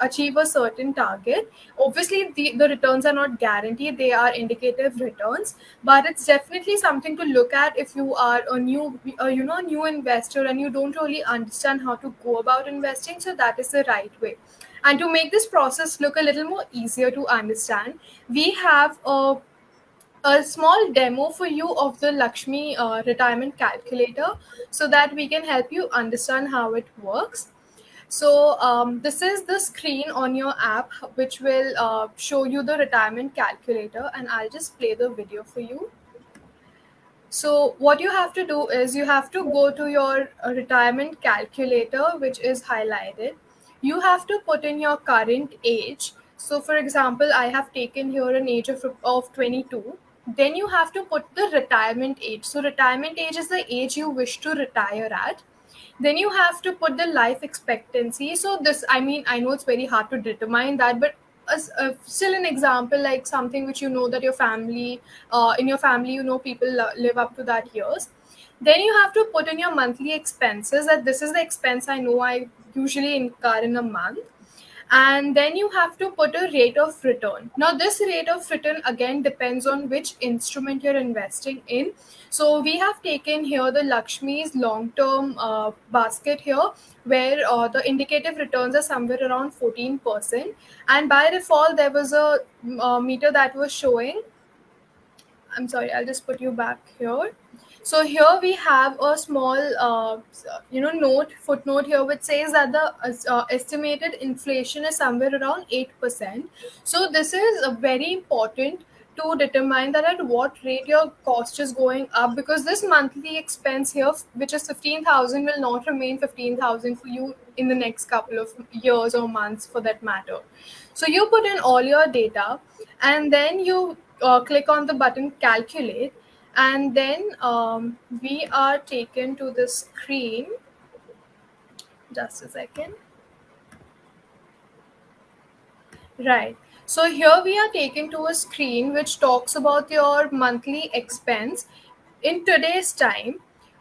achieve a certain target. Obviously, the returns are not guaranteed, they are indicative returns, but it's definitely something to look at if you are a new investor and you don't really understand how to go about investing. So that is the right way. And to make this process look a little more easier to understand, we have a small demo for you of the Lakshmi retirement calculator so that we can help you understand how it works. So, this is the screen on your app which will show you the retirement calculator, and I'll just play the video for you. So, what you have to do is you have to go to your retirement calculator, which is highlighted. You have to put in your current age. So, for example, I have taken here an age of 22. Then you have to put the retirement age. So, retirement age is the age you wish to retire at. Then you have to put the life expectancy. So this, I mean, I know it's very hard to determine that, but as still an example, like something which you know that your family, in your family, people live up to that years. Then you have to put in your monthly expenses, that this is the expense I know I usually incur in a month. And then you have to put a rate of return. Now this rate of return again depends on which instrument you're investing in. So we have taken here the Lakshmi's long term basket here, where the indicative returns are somewhere around 14%. And by default there was a meter that was showing, I'm sorry, I'll just put you back here. So here we have a small, footnote here, which says that the estimated inflation is somewhere around 8%. So this is very important to determine that at what rate your cost is going up, because this monthly expense here, which is 15,000, will not remain 15,000 for you in the next couple of years or months for that matter. So you put in all your data, and then you click on the button calculate, and then we are taken to the screen. Just a second. Right. So here we are taken to a screen which talks about your monthly expense. In today's time,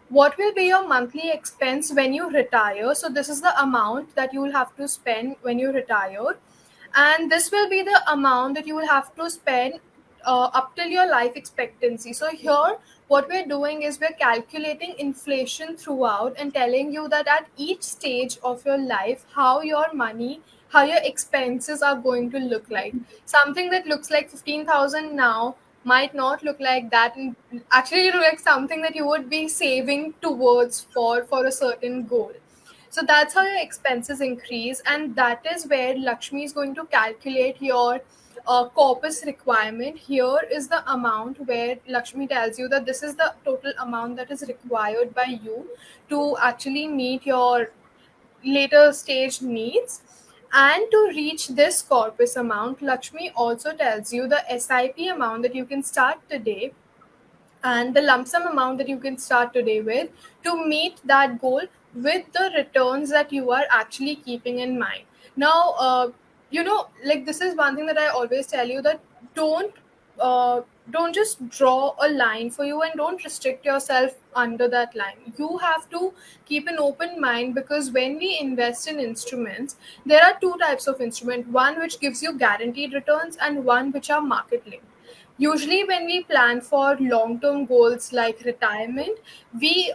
what will be your monthly expense when you retire? So this is the amount that you will have to spend when you retire. And this will be the amount that you will have to spend up till your life expectancy. So here, what we're doing is we're calculating inflation throughout and telling you that at each stage of your life, how your money, how your expenses are going to look like. Something that looks like 15,000 now might not look like that, and actually look like something that you would be saving towards for a certain goal. So that's how your expenses increase, and that is where Lakshmi is going to calculate your corpus requirement. Here is the amount where Lakshmi tells you that this is the total amount that is required by you to actually meet your later stage needs. And to reach this corpus amount, Lakshmi also tells you the SIP amount that you can start today and the lump sum amount that you can start today with, to meet that goal with the returns that you are actually keeping in mind. Now, like, this is one thing that I always tell you, that don't uh, don't just draw a line for you and don't restrict yourself under that line. You have to keep an open mind, because when we invest in instruments, there are two types of instrument: one which gives you guaranteed returns and one which are market linked. Usually when we plan for long term goals like retirement, we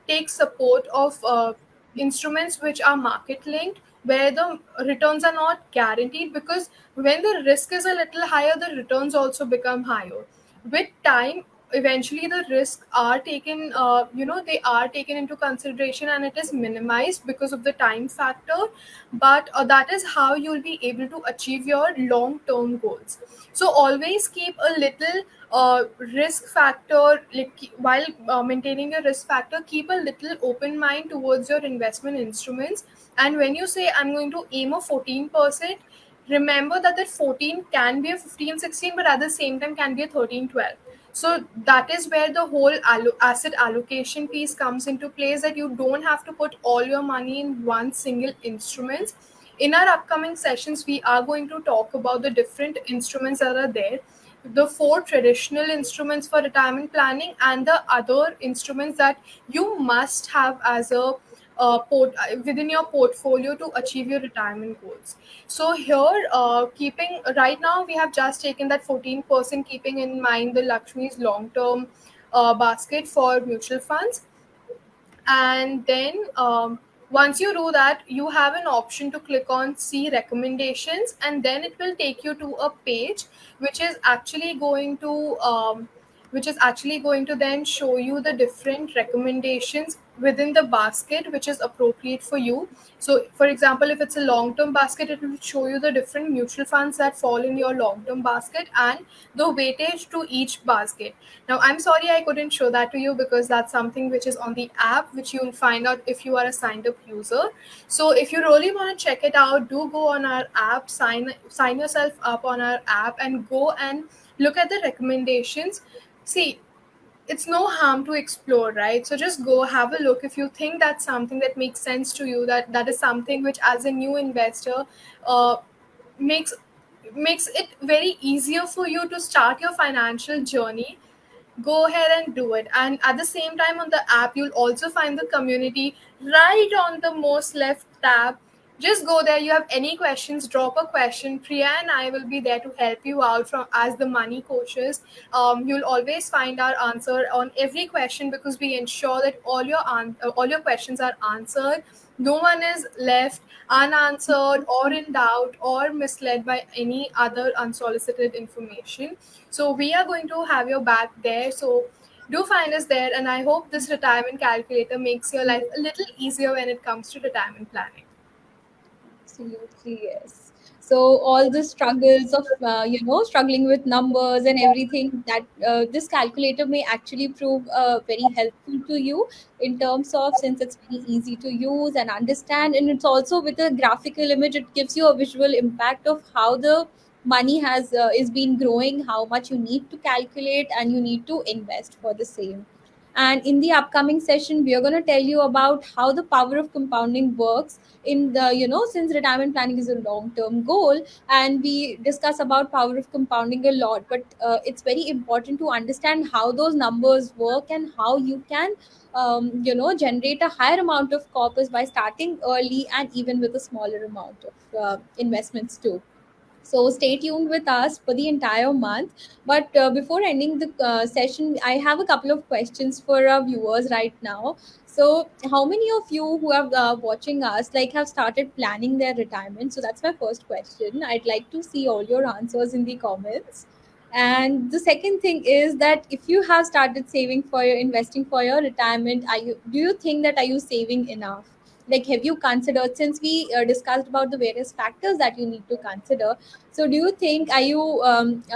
take support of instruments which are market linked, where the returns are not guaranteed, because when the risk is a little higher, the returns also become higher. With time, eventually the risks are taken, they are taken into consideration and it is minimized because of the time factor. But that is how you'll be able to achieve your long term goals. So always keep a little risk factor, while maintaining your risk factor, keep a little open mind towards your investment instruments. And when you say I'm going to aim a 14%, remember that 14 can be a 15, 16, but at the same time can be a 13, 12. So that is where the whole asset allocation piece comes into place, that you don't have to put all your money in one single instruments. In our upcoming sessions, we are going to talk about the different instruments that are there, the four traditional instruments for retirement planning, and the other instruments that you must have as a within your portfolio to achieve your retirement goals. So here, keeping right now, we have just taken that 14%, keeping in mind the Lakshmi's long-term basket for mutual funds. And then once you do that, you have an option to click on see recommendations, and then it will take you to a page which is actually going to then show you the different recommendations within the basket which is appropriate for you. So for example, if it's a long term basket, it will show you the different mutual funds that fall in your long term basket and the weightage to each basket. Now, I'm sorry I couldn't show that to you, because that's something which is on the app, which you'll find out if you are a signed up user. So, if you really want to check it out, do go on our app, sign yourself up on our app, and go and look at the recommendations. See, it's no harm to explore, right? So just go have a look. If you think that's something that makes sense to you, that is something which, as a new investor, uh, makes makes it very easier for you to start your financial journey, go ahead and do it. And at the same time, on the app, you'll also find the community right on the most left tab. Just go there. You have any questions, drop a question. Priya and I will be there to help you out from as the money coaches. You'll always find our answer on every question, because we ensure that all your questions are answered. No one is left unanswered or in doubt or misled by any other unsolicited information. So we are going to have your back there. So do find us there, and I hope this retirement calculator makes your life a little easier when it comes to retirement planning. Absolutely, yes. So all the struggles of struggling with numbers and everything, that this calculator may actually prove very helpful to you in terms of, since it's very easy to use and understand, and it's also with a graphical image. It gives you a visual impact of how the money has is been growing, how much you need to calculate and you need to invest for the same. And in the upcoming session, we are going to tell you about how the power of compounding works in the, since retirement planning is a long term goal, and we discuss about power of compounding a lot. But it's very important to understand how those numbers work and how you can generate a higher amount of corpus by starting early and even with a smaller amount of investments too. So stay tuned with us for the entire month. But before ending the session, I have a couple of questions for our viewers right now. So, how many of you who are watching us have started planning their retirement? So that's my first question. I'd like to see all your answers in the comments. And the second thing is that if you have started saving for your investing for your retirement, do you think that are you saving enough? Like, have you considered, since we discussed about the various factors that you need to consider, so, do you think are you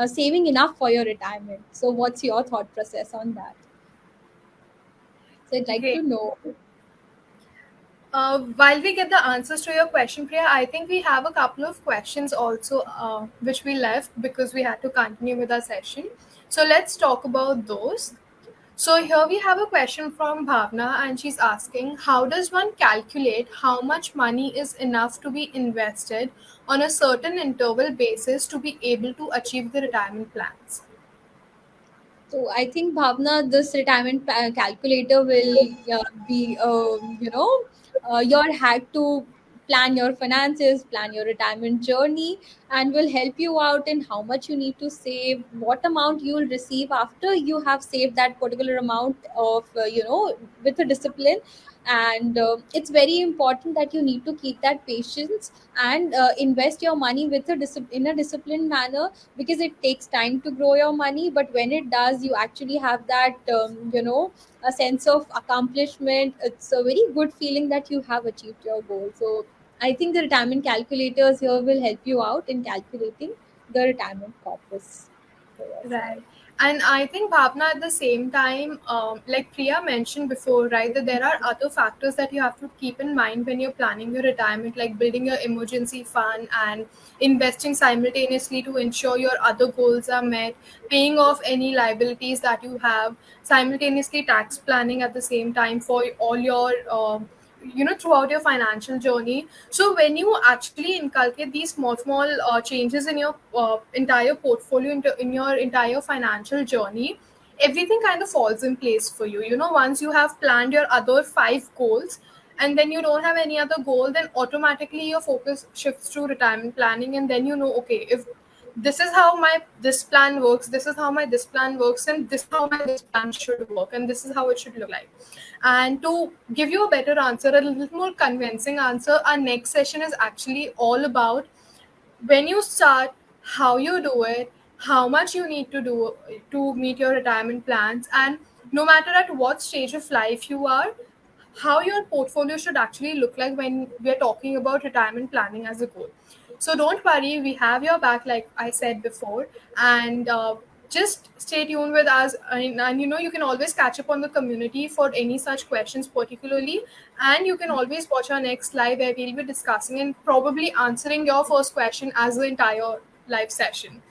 saving enough for your retirement? So, what's your thought process on that? So, I'd like to Great. know. While we get the answers to your question, Priya, I think we have a couple of questions also, which we left because we had to continue with our session. So let's talk about those. So here we have a question from Bhavna, and she's asking, how does one calculate how much money is enough to be invested on a certain interval basis to be able to achieve the retirement plans? So I think Bhavna, this retirement calculator will be, your hack to plan your finances, plan your retirement journey, and will help you out in how much you need to save, what amount you will receive after you have saved that particular amount of, with a discipline. And it's very important that you need to keep that patience and invest your money with in a disciplined manner, because it takes time to grow your money, but when it does, you actually have that a sense of accomplishment. It's a very good feeling that you have achieved your goal. So I think the retirement calculators here will help you out in calculating the retirement corpus for yourself. Right. And I think Bhavna, at the same time, like Priya mentioned before, right, that there are other factors that you have to keep in mind when you're planning your retirement, like building your emergency fund and investing simultaneously to ensure your other goals are met, paying off any liabilities that you have, simultaneously tax planning at the same time for all your throughout your financial journey. So when you actually inculcate these small changes in your entire portfolio, in your entire financial journey, everything kind of falls in place for you. Once you have planned your other five goals, and then you don't have any other goal, then automatically your focus shifts to retirement planning. And then okay, if this is how my this plan works, this is how my this plan works, and this is how my this plan should work, and this is how it should look like. And to give you a better answer, a little more convincing answer, our next session is actually all about when you start, how you do it, how much you need to do to meet your retirement plans, and no matter at what stage of life you are, how your portfolio should actually look like when we're talking about retirement planning as a goal. So don't worry, we have your back, like I said before, and just stay tuned with us. And you can always catch up on the community for any such questions, particularly. And you can always watch our next live where we'll be discussing and probably answering your first question as the entire live session.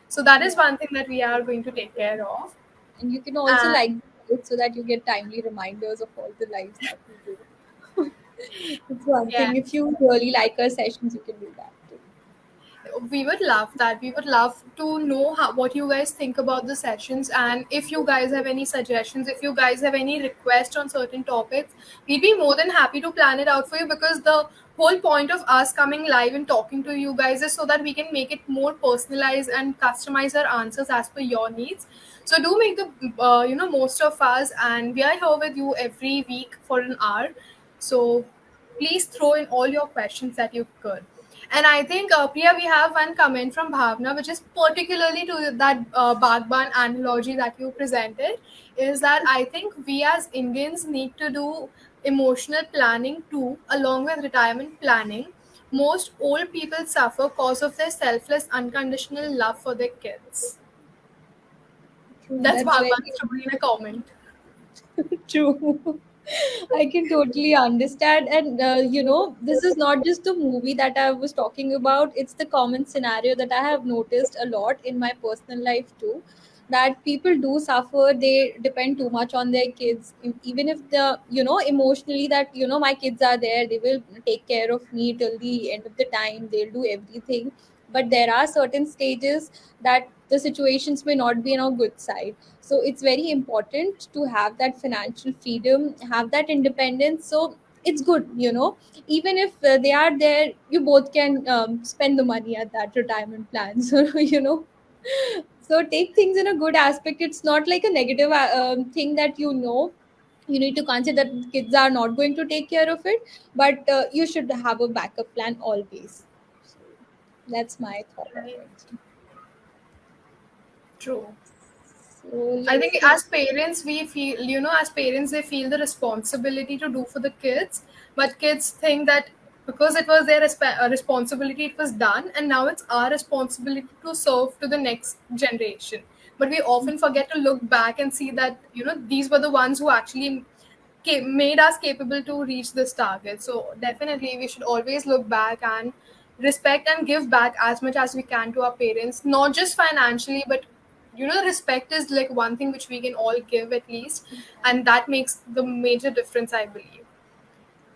So that is Yeah. one thing that we are going to take care of. And you can also And like it so that you get timely reminders of all the lives that we do. It's one yeah, thing. If you really like our sessions, you can do that too. we would love that. We would love to know what you guys think about the sessions, and if you guys have any suggestions, if you guys have any requests on certain topics, we'd be more than happy to plan it out for you, because the whole point of us coming live and talking to you guys is so that we can make it more personalized and customize our answers as per your needs. So do make the most of us, and we are here with you every week for an hour. So please throw in all your questions that you could. And I think, Priya, we have one comment from Bhavna, which is particularly to that Bagban analogy that you presented, is that I think we as Indians need to do emotional planning too, along with retirement planning. Most old people suffer because of their selfless, unconditional love for their kids. True, That's that's very Bhagwan's story in a comment. true. I can totally understand. And, this is not just the movie that I was talking about, it's the common scenario that I have noticed a lot in my personal life too. That people do suffer, they depend too much on their kids. Even if emotionally, that, my kids are there, they will take care of me till the end of the time, they'll do everything. But there are certain stages that the situations may not be on our good side. So it's very important to have that financial freedom, have that independence. So it's good, even if they are there, you both can spend the money at that retirement plan. So so take things in a good aspect. It's not like a negative thing that, you need to consider that kids are not going to take care of it, but you should have a backup plan always. So that's my thought on Right. it. True. So I let's think get. as parents, we feel, as parents, they feel the responsibility to do for the kids, but kids think that because it was their responsibility, it was done, and now it's our responsibility to serve to the next generation. But we often forget to look back and see that, these were the ones who actually made us capable to reach this target. So definitely, we should always look back and respect and give back as much as we can to our parents, not just financially, but respect is like one thing which we can all give at least, and that makes the major difference, I believe.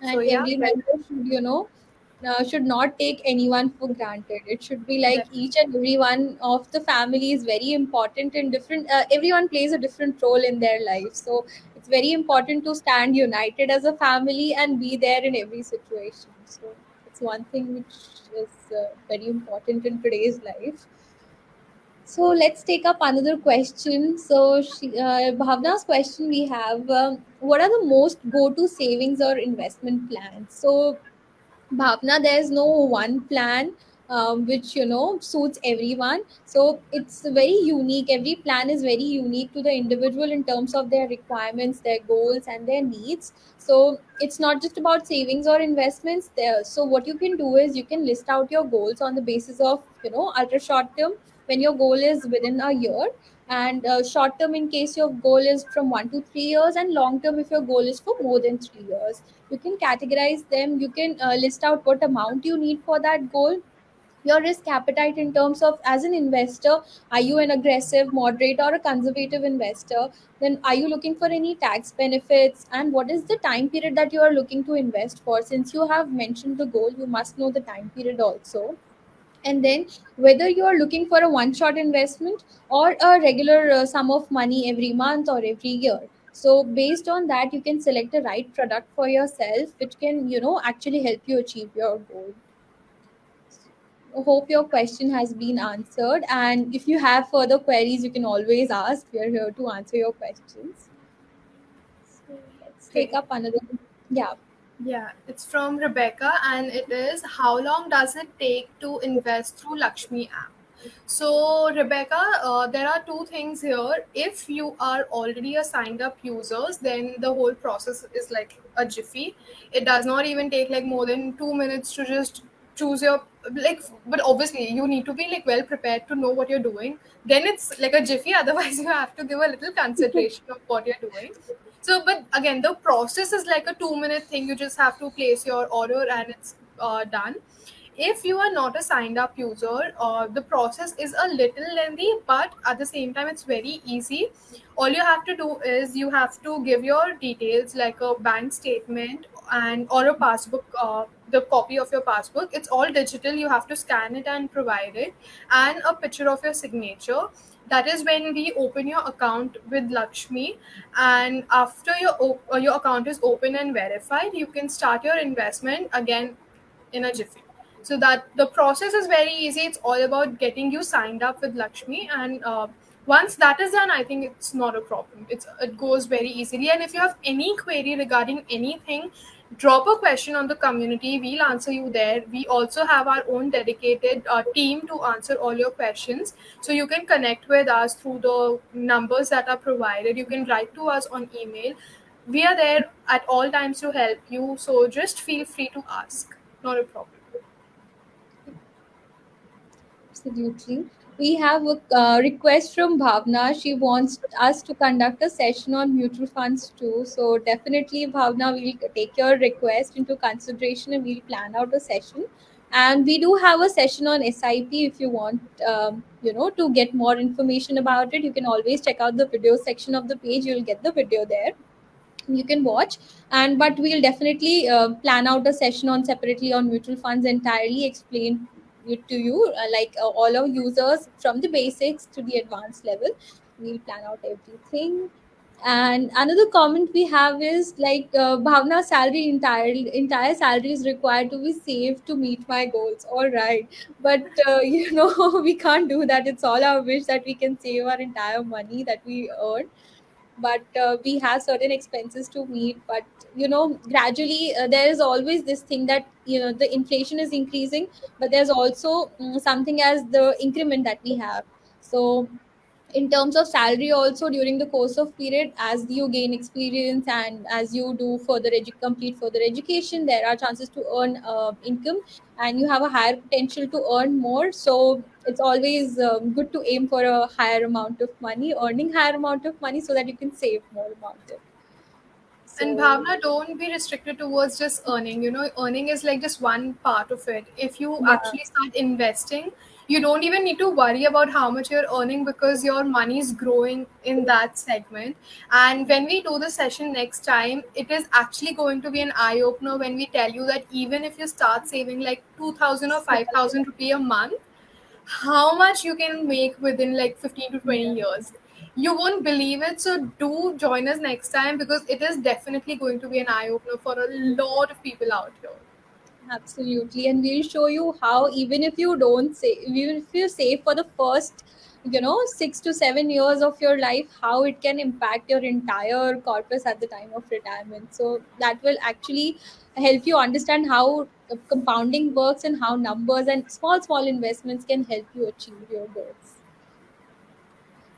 So And yeah, every member should, should not take anyone for granted. It should be like Definitely. each and every one of the family is very important and different. Everyone plays a different role in their life. So it's very important to stand united as a family and be there in every situation. So it's one thing which is very important in today's life. So let's take up another question. Bhavna's question we have: what are the most go-to savings or investment plans? So Bhavna, there's no one plan which suits everyone. So it's very unique. Every plan is very unique to the individual in terms of their requirements, their goals, and their needs. So it's not just about savings or investments. There. So what you can do is you can list out your goals on the basis of ultra short term when your goal is within a year, and short term in case your goal is from 1 to 3 years, and long term if your goal is for more than 3 years. You can categorize them. You can list out what amount you need for that goal, your risk appetite in terms of as an investor, are you an aggressive, moderate, or a conservative investor? Then are you looking for any tax benefits, and what is the time period that you are looking to invest for? Since you have mentioned the goal, you must know the time period also. And then whether you are looking for a one shot investment or a regular sum of money every month or every year. So based on that, you can select the right product for yourself which can actually help you achieve your goal. Hope your question has been answered, and if you have further queries you can always ask. We are here to answer your questions. So let's take Okay. up another. Yeah. Yeah, it's from Rebecca, and it is, how long does it take to invest through Lakshmi app? So, Rebecca, there are two things here. If you are already a signed up users, then the whole process is like a jiffy. It does not even take like more than 2 minutes to just choose your like. But obviously, you need to be like well prepared to know what you're doing. Then it's like a jiffy. Otherwise, you have to give a little consideration of what you're doing. So, but again, the process is like a 2 minute thing. You just have to place your order and it's done. If you are not a signed up user, the process is a little lengthy, but at the same time, it's very easy. All you have to do is you have to give your details like a bank statement and or a passbook, the copy of your passbook. It's all digital. You have to scan it and provide it, and a picture of your signature. That is when we open your account with Lakshmi, and after your account is open and verified, you can start your investment again in a jiffy. So that the process is very easy. It's all about getting you signed up with Lakshmi, and once that is done, I think it's not a problem. It goes very easily. And if you have any query regarding anything, drop a question on the community. We'll answer you there. We also have our own dedicated team to answer all your questions. So you can connect with us through the numbers that are provided. You can write to us on email. We are there at all times to help you. So just feel free to ask. Not a problem. Absolutely. We have a request from Bhavna. She wants us to conduct a session on mutual funds too. So definitely, Bhavna, we'll take your request into consideration and we'll plan out a session. And we do have a session on SIP. If you want, to get more information about it, you can always check out the video section of the page. You'll get the video there, you can watch. And but we'll definitely plan out a session on separately on mutual funds, entirely explain it to you, all our users from the basics to the advanced level. We'll plan out everything. And another comment we have is like, Bhavna, salary, entire salary is required to be saved to meet my goals. All right, but we can't do that. It's all our wish that we can save our entire money that we earn, but we have certain expenses to meet. But gradually, there is always this thing that the inflation is increasing, but there's also something as the increment that we have. So in terms of salary also, during the course of period, as you gain experience and as you do complete further education, there are chances to earn income, and you have a higher potential to earn more. So it's always good to aim for a higher amount of money, earning higher amount of money, so that you can save more amount of. And So Bhavna, don't be restricted towards just earning. Earning is like just one part of it. If you yeah. actually start investing, You don't even need to worry about how much you're earning because your money is growing in that segment. And when we do the session next time, it is actually going to be an eye opener when we tell you that even if you start saving like 2,000 or 5,000 rupee a month, how much you can make within like 15 to 20 Yeah. years. You won't believe it. So do join us next time because it is definitely going to be an eye opener for a lot of people out here. Absolutely, and we'll show you how even if you don't say, even if you save for the first, 6 to 7 years of your life, how it can impact your entire corpus at the time of retirement. So that will actually help you understand how compounding works and how numbers and small investments can help you achieve your goals.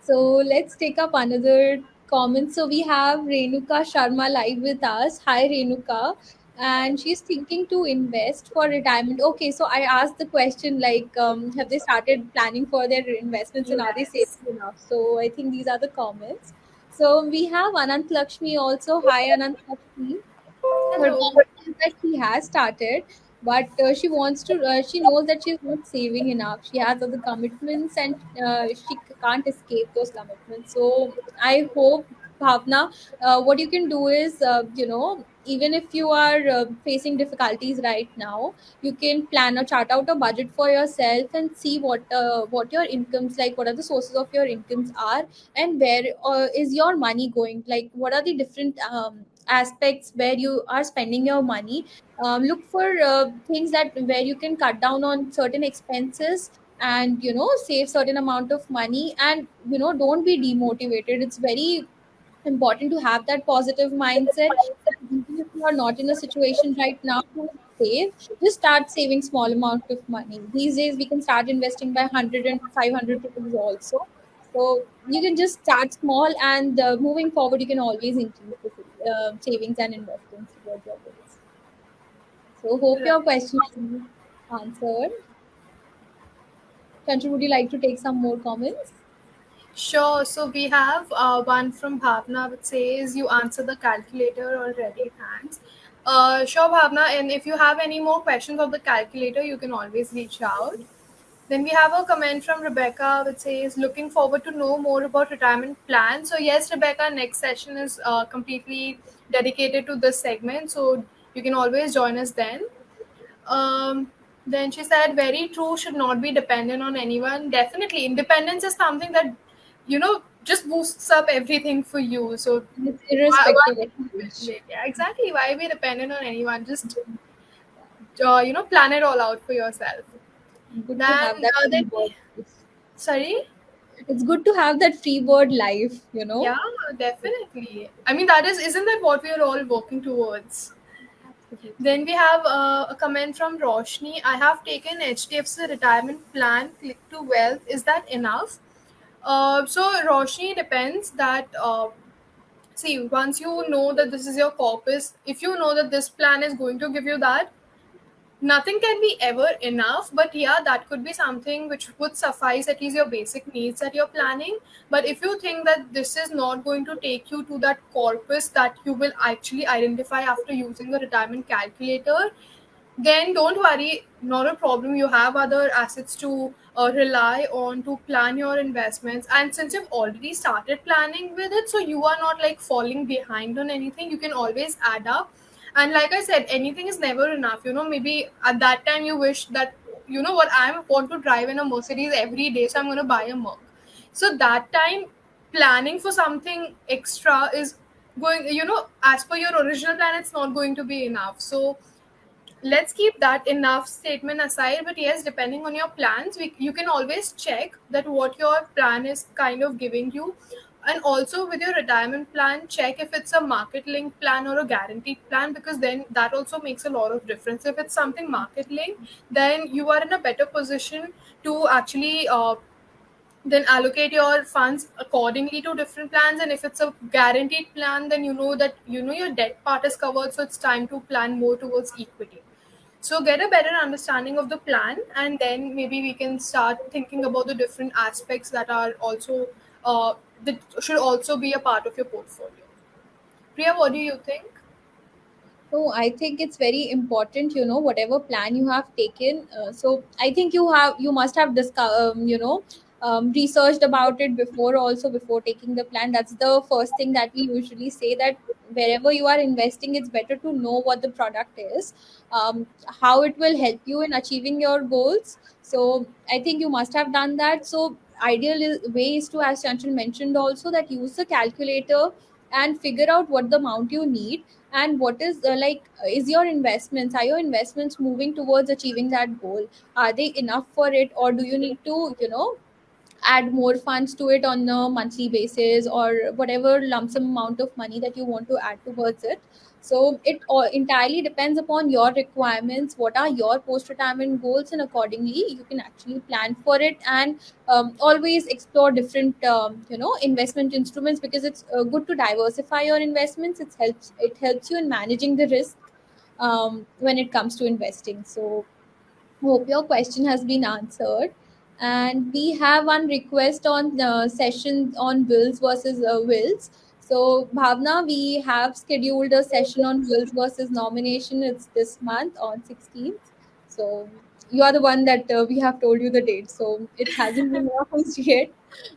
So let's take up another comment. So we have Renuka Sharma live with us. Hi, Renuka. And she's thinking to invest for retirement. Okay, so I asked the question like, have they started planning for their investments and are they saving Yes. enough? So I think these are the comments. So we have Anant Lakshmi also. Hi, Anant Lakshmi. Her Hello. comment is that she has started, but she wants to. She knows that she's not saving enough. She has other commitments, and can't escape those commitments. So I hope, Bhavna, what you can do is, even if you are facing difficulties right now, you can plan or chart out a budget for yourself and see what your incomes, like what are the sources of your incomes are, and where is your money going, like what are the different aspects where you are spending your money. Look for things that where you can cut down on certain expenses and save certain amount of money, and don't be demotivated. It's very important to have that positive mindset. Even if you are not in a situation right now to save, just start saving small amount of money. These days we can start investing by 100 and 500 rupees also. So you can just start small, and moving forward you can always increase the savings and investments towards your goals. So hope your Right. question is answered. Chanchu, would you like to take some more comments? Sure. So we have one from Bhavna which says you answer the calculator already. Thanks. Sure, Bhavna. And if you have any more questions of the calculator, you can always reach out. Then we have a comment from Rebecca which says, looking forward to know more about retirement plans. So yes, Rebecca, next session is completely dedicated to this segment. So you can always join us then. Then she said, very true, should not be dependent on anyone. Definitely, independence is something that, just boosts up everything for you. So And it's why irrespective of be age. dependent? Yeah, exactly. Why be dependent on anyone? Just, plan it all out for yourself. Good to Then, have that free bird life. sorry? It's good to have that free bird life. Yeah, definitely. I mean, isn't that what we are all working towards? Absolutely. Then we have a comment from Roshni. I have taken HDFC retirement plan, click to wealth. Is that enough? So Roshni, depends that, see, once you know that this is your corpus, if you know that this plan is going to give you that, nothing can be ever enough, but yeah, that could be something which would suffice at least your basic needs that you're planning. But if you think that this is not going to take you to that corpus that you will actually identify after using the retirement calculator, then don't worry, not a problem. You have other assets to rely on to plan your investments, and since you've already started planning with it, so you are not like falling behind on anything. You can always add up. And like I said, anything is never enough. Maybe at that time you wish that, what, I want to drive in a Mercedes every day, so I'm going to buy a Merc. So that time, planning for something extra is going, as per your original plan, it's not going to be enough. So let's keep that enough statement aside. But yes, depending on your plans, you can always check that what your plan is kind of giving you. And also with your retirement plan, check if it's a market link plan or a guaranteed plan, because then that also makes a lot of difference. If it's something market link, then you are in a better position to actually then allocate your funds accordingly to different plans. And if it's a guaranteed plan, then you know that your debt part is covered, so it's time to plan more towards equity. So get a better understanding of the plan, and then maybe we can start thinking about the different aspects that are also that should also be a part of your portfolio. Priya, what do you think? No, I think it's very important, whatever plan you have taken. So I think you must have researched about it before, also before taking the plan. That's the first thing that we usually say, that wherever you are investing, it's better to know what the product is, how it will help you in achieving your goals. So I think you must have done that. So way is to, as Chanchal mentioned also, that use the calculator and figure out what the amount you need, and what is is your investments, are your investments moving towards achieving that goal, are they enough for it, or do you need to add more funds to it on a monthly basis, or whatever lump sum amount of money that you want to add towards it. So it all entirely depends upon your requirements, what are your post retirement goals, and accordingly you can actually plan for it. And always explore different investment instruments, because it's good to diversify your investments. It helps you in managing the risk when it comes to investing. So hope your question has been answered. And we have one request on session on wills versus wills. So, Bhavna, we have scheduled a session on wills versus nomination. It's this month on 16th. So, you are the one that we have told you the date. So, it hasn't been announced yet.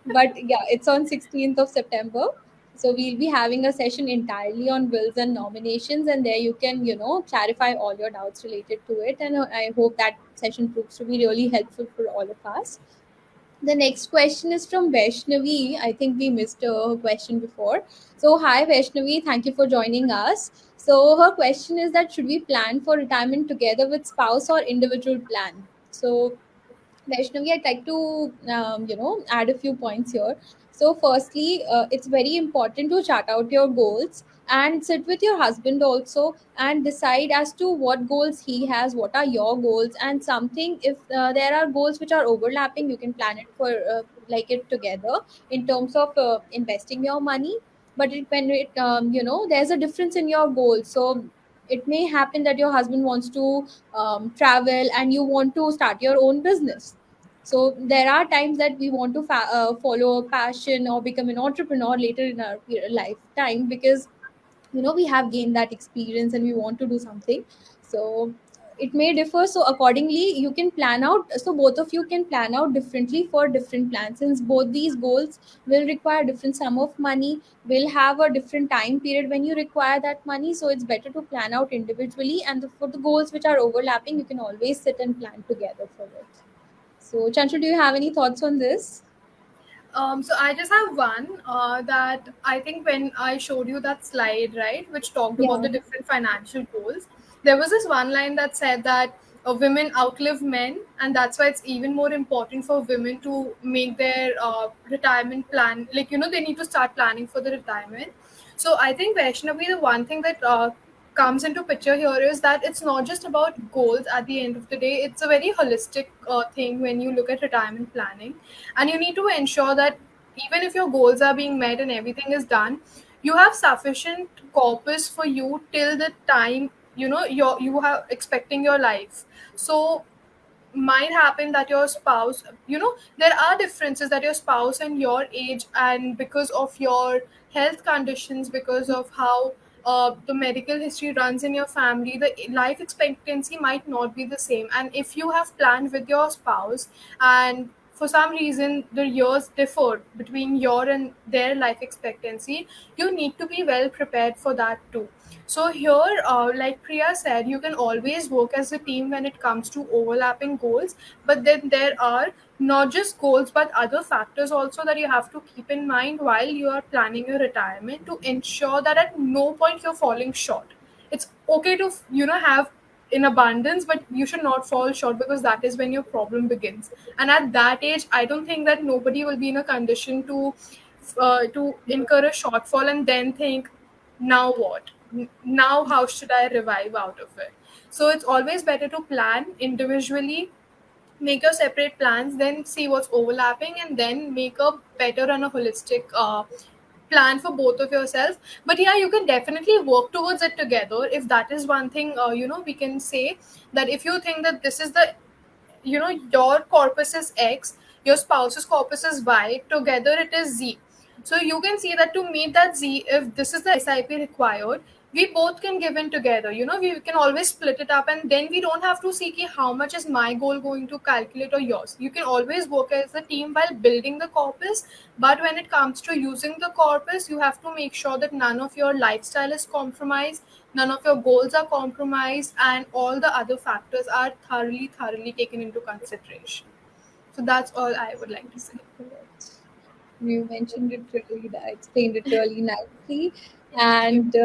But yeah, it's on 16th of September. So we'll be having a session entirely on wills and nominations, and there you can, clarify all your doubts related to it. And I hope that session proves to be really helpful for all of us. The next question is from Vaishnavi. I think we missed her question before. So, hi Vaishnavi, thank you for joining us. So, her question is that should we plan for retirement together with spouse or individual plan? So, Vaishnavi, I'd like to add a few points here. So, firstly, it's very important to chart out your goals and sit with your husband also and decide as to what goals he has, what are your goals, and something. If there are goals which are overlapping, you can plan it for like it together in terms of investing your money. But when there's a difference in your goals, so it may happen that your husband wants to travel and you want to start your own business. So there are times that we want to follow a passion or become an entrepreneur later in our lifetime, because we have gained that experience and we want to do something. So it may differ, so accordingly you can plan out, so both of you can plan out differently for different plans, since both these goals will require different sum of money, will have a different time period when you require that money. So it's better to plan out individually, and for the goals which are overlapping, you can always sit and plan together for it. So Chanshu, do you have any thoughts on this? So I just have one that I think when I showed you that slide, right, which talked about Yeah. the different financial goals, there was this one line that said that women outlive men, and that's why it's even more important for women to make their retirement plan. Like, they need to start planning for the retirement. So I think Vaishnavi, the one thing that comes into picture here is that it's not just about goals at the end of the day. It's a very holistic thing when you look at retirement planning, and you need to ensure that even if your goals are being met and everything is done, you have sufficient corpus for you till the time you have expecting your life. So might happen that your spouse, there are differences that your spouse and your age, and because of your health conditions, because of how the medical history runs in your family, the life expectancy might not be the same. And if you have planned with your spouse, and for some reason the years differ between your and their life expectancy, you need to be well prepared for that too. So here, like Priya said, you can always work as a team when it comes to overlapping goals. But then there are not just goals, but other factors also that you have to keep in mind while you are planning your retirement, to ensure that at no point you're falling short. It's okay to have in abundance, but you should not fall short, because that is when your problem begins. And at that age, I don't think that nobody will be in a condition to incur a shortfall and then think, now what, now how should I revive out of it. So it's always better to plan individually, make your separate plans, then see what's overlapping, and then make a better and a holistic plan for both of yourself. But yeah, you can definitely work towards it together. If that is one thing, we can say that if you think that this is the, your corpus is X, your spouse's corpus is Y, together it is Z. So you can see that to meet that Z, if this is the SIP required, we both can give in together. We can always split it up, and then we don't have to see ki how much is my goal going to calculate or yours. You can always work as a team while building the corpus, but when it comes to using the corpus, you have to make sure that none of your lifestyle is compromised, none of your goals are compromised, and all the other factors are thoroughly taken into consideration. So that's all I would like to say. Correct. You mentioned it really, explained it really nicely, and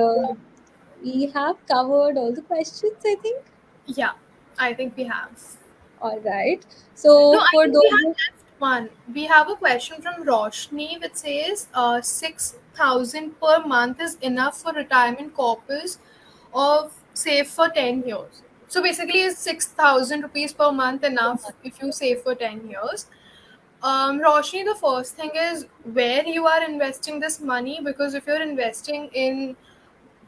we have covered all the questions, I think. Yeah, I think we have. All right. No, So I for think we those have left one. We have a question from Roshni which says 6,000 per month is enough for retirement corpus of save for 10 years. So basically, is 6,000 rupees per month enough if you save for 10 years? Roshni, the first thing is where you are investing this money, because if you're investing in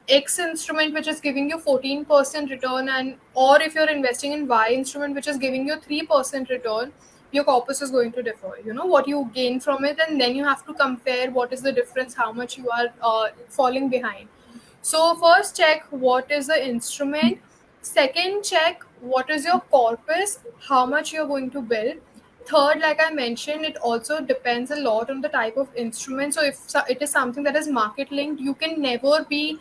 X instrument which is giving you 14% return, and or if you're investing in Y instrument which is giving you 3% return, your corpus is going to differ. What you gain from it, and then you have to compare what is the difference, how much you are falling behind. So first check what is the instrument. Second, check what is your corpus, how much you're going to build. Third, like I mentioned, it also depends a lot on the type of instrument. So if it is something that is market linked, you can never be,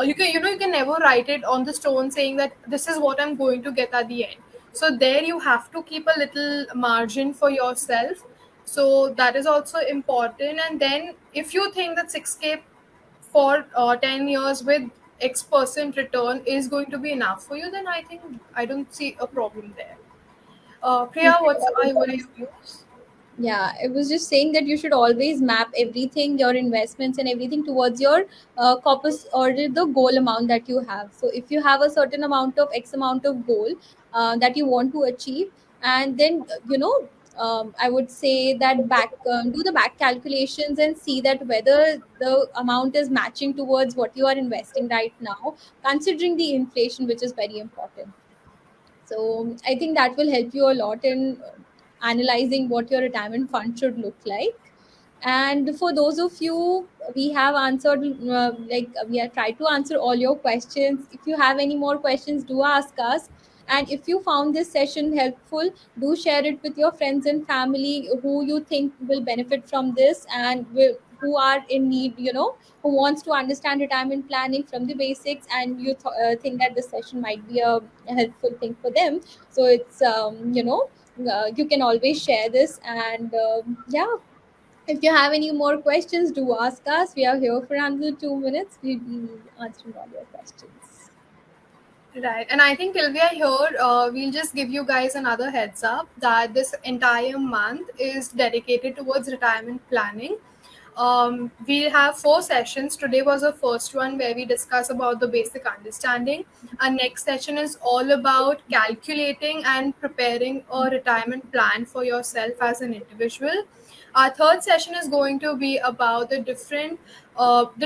you can never write it on the stone saying that this is what I'm going to get at the end. So there you have to keep a little margin for yourself. So that is also important. And then if you think that 6K for 10 years with X% return is going to be enough for you, then I think I don't see a problem there. Priya, what are your views? Yeah, it was just saying that you should always map everything, your investments and everything towards your corpus or the goal amount that you have. So if you have a certain amount of X amount of goal that you want to achieve, and then I would say that do the back calculations and see that whether the amount is matching towards what you are investing right now, considering the inflation, which is very important. So I think that will help you a lot in analyzing what your retirement fund should look like. And for those of you, we have answered, we have tried to answer all your questions. If you have any more questions, do ask us. And if you found this session helpful, do share it with your friends and family who you think will benefit from this and who are in need, who wants to understand retirement planning from the basics, and you think that this session might be a helpful thing for them. So it's you can always share this. And yeah, if you have any more questions, do ask us. We are here for another 2 minutes. We'll be answering all your questions. Right. And I think till we are here, we'll just give you guys another heads up that this entire month is dedicated towards retirement planning. We'll have 4 sessions. Today was the first one where we discuss about the basic understanding. Our next session is all about calculating and preparing a retirement plan for yourself as an individual. Our third session is going to be about the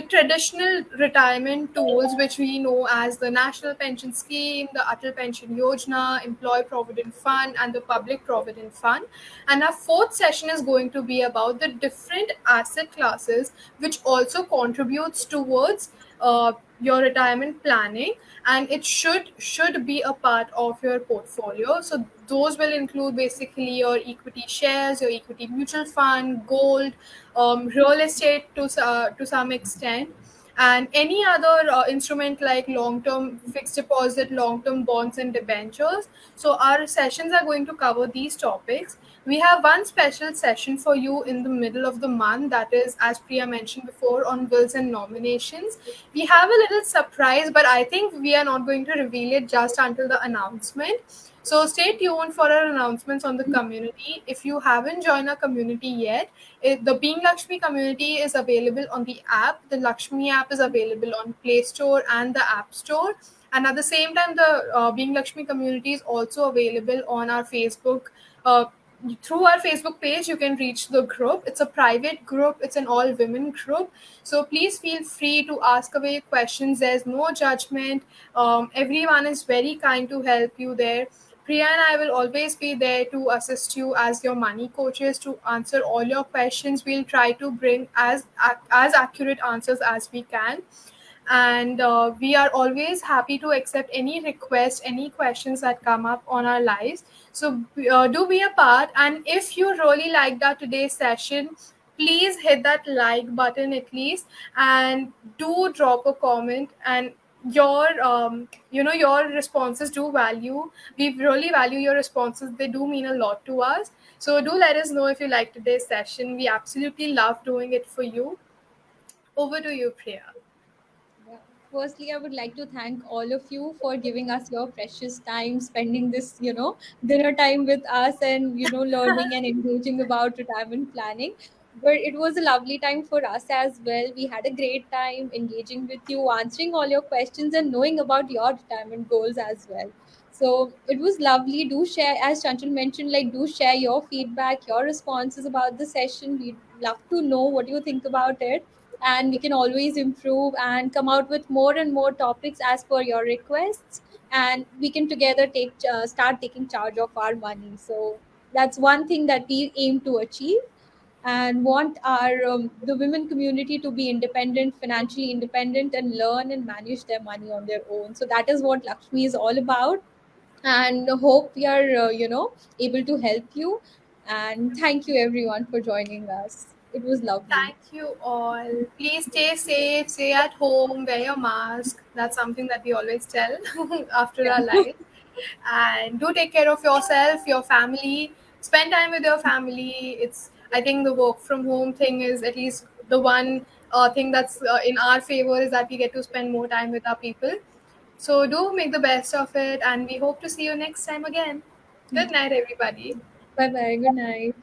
traditional retirement tools, which we know as the National Pension Scheme, the Atal Pension Yojana, Employee Provident Fund, and the Public Provident Fund. And our fourth session is going to be about the different asset classes, which also contributes towards your retirement planning, and it should be a part of your portfolio. So those will include basically your equity shares, your equity mutual fund, gold, real estate to some extent, and any other instrument like long-term fixed deposit, long-term bonds, and debentures. So our sessions are going to cover these topics. We have one special session for you in the middle of the month, that is, as Priya mentioned before, on wills and nominations. We have a little surprise, but I think we are not going to reveal it just until the announcement. So stay tuned for our announcements on the community. If you haven't joined our community yet, the Being Lakshmi community is available on the app. The Lakshmi app is available on Play Store and the App Store. And at the same time, the Being Lakshmi community is also available on our Facebook. Through our Facebook page, you can reach the group. It's a private group, it's an all women group. So please feel free to ask away questions. There's no judgment. Everyone is very kind to help you there. Priya and I will always be there to assist you as your money coaches to answer all your questions. We'll try to bring as accurate answers as we can, and we are always happy to accept any request, any questions that come up on our lives. So do be a part, and if you really liked our today's session, please hit that like button at least, and do drop a comment. And your responses do value we really value your responses. They do mean a lot to us. So do let us know if you like today's session. We absolutely love doing it for you. Over to you, Priya. Yeah. Firstly, I would like to thank all of you for giving us your precious time, spending this, dinner time with us and, learning and engaging about retirement planning. But it was a lovely time for us as well. We had a great time engaging with you, answering all your questions, and knowing about your retirement goals as well. So it was lovely. Do share, as Chanchal mentioned, like do share your feedback, your responses about the session. We'd love to know what you think about it, and we can always improve and come out with more and more topics as per your requests, and we can together start taking charge of our money. So that's one thing that we aim to achieve, and want our the women community to be independent, financially independent, and learn and manage their money on their own. So that is what Lakshmi is all about, and hope we are able to help you. And thank you everyone for joining us. It was lovely. Thank you all. Please stay safe, stay at home, wear your mask. That's something that we always tell after our Yeah. life. And do take care of yourself, your family. Spend time with your family. I think the work from home thing is at least the one thing that's in our favor, is that we get to spend more time with our people. So do make the best of it, and we hope to see you next time again. Good night, everybody. Bye bye. Good night.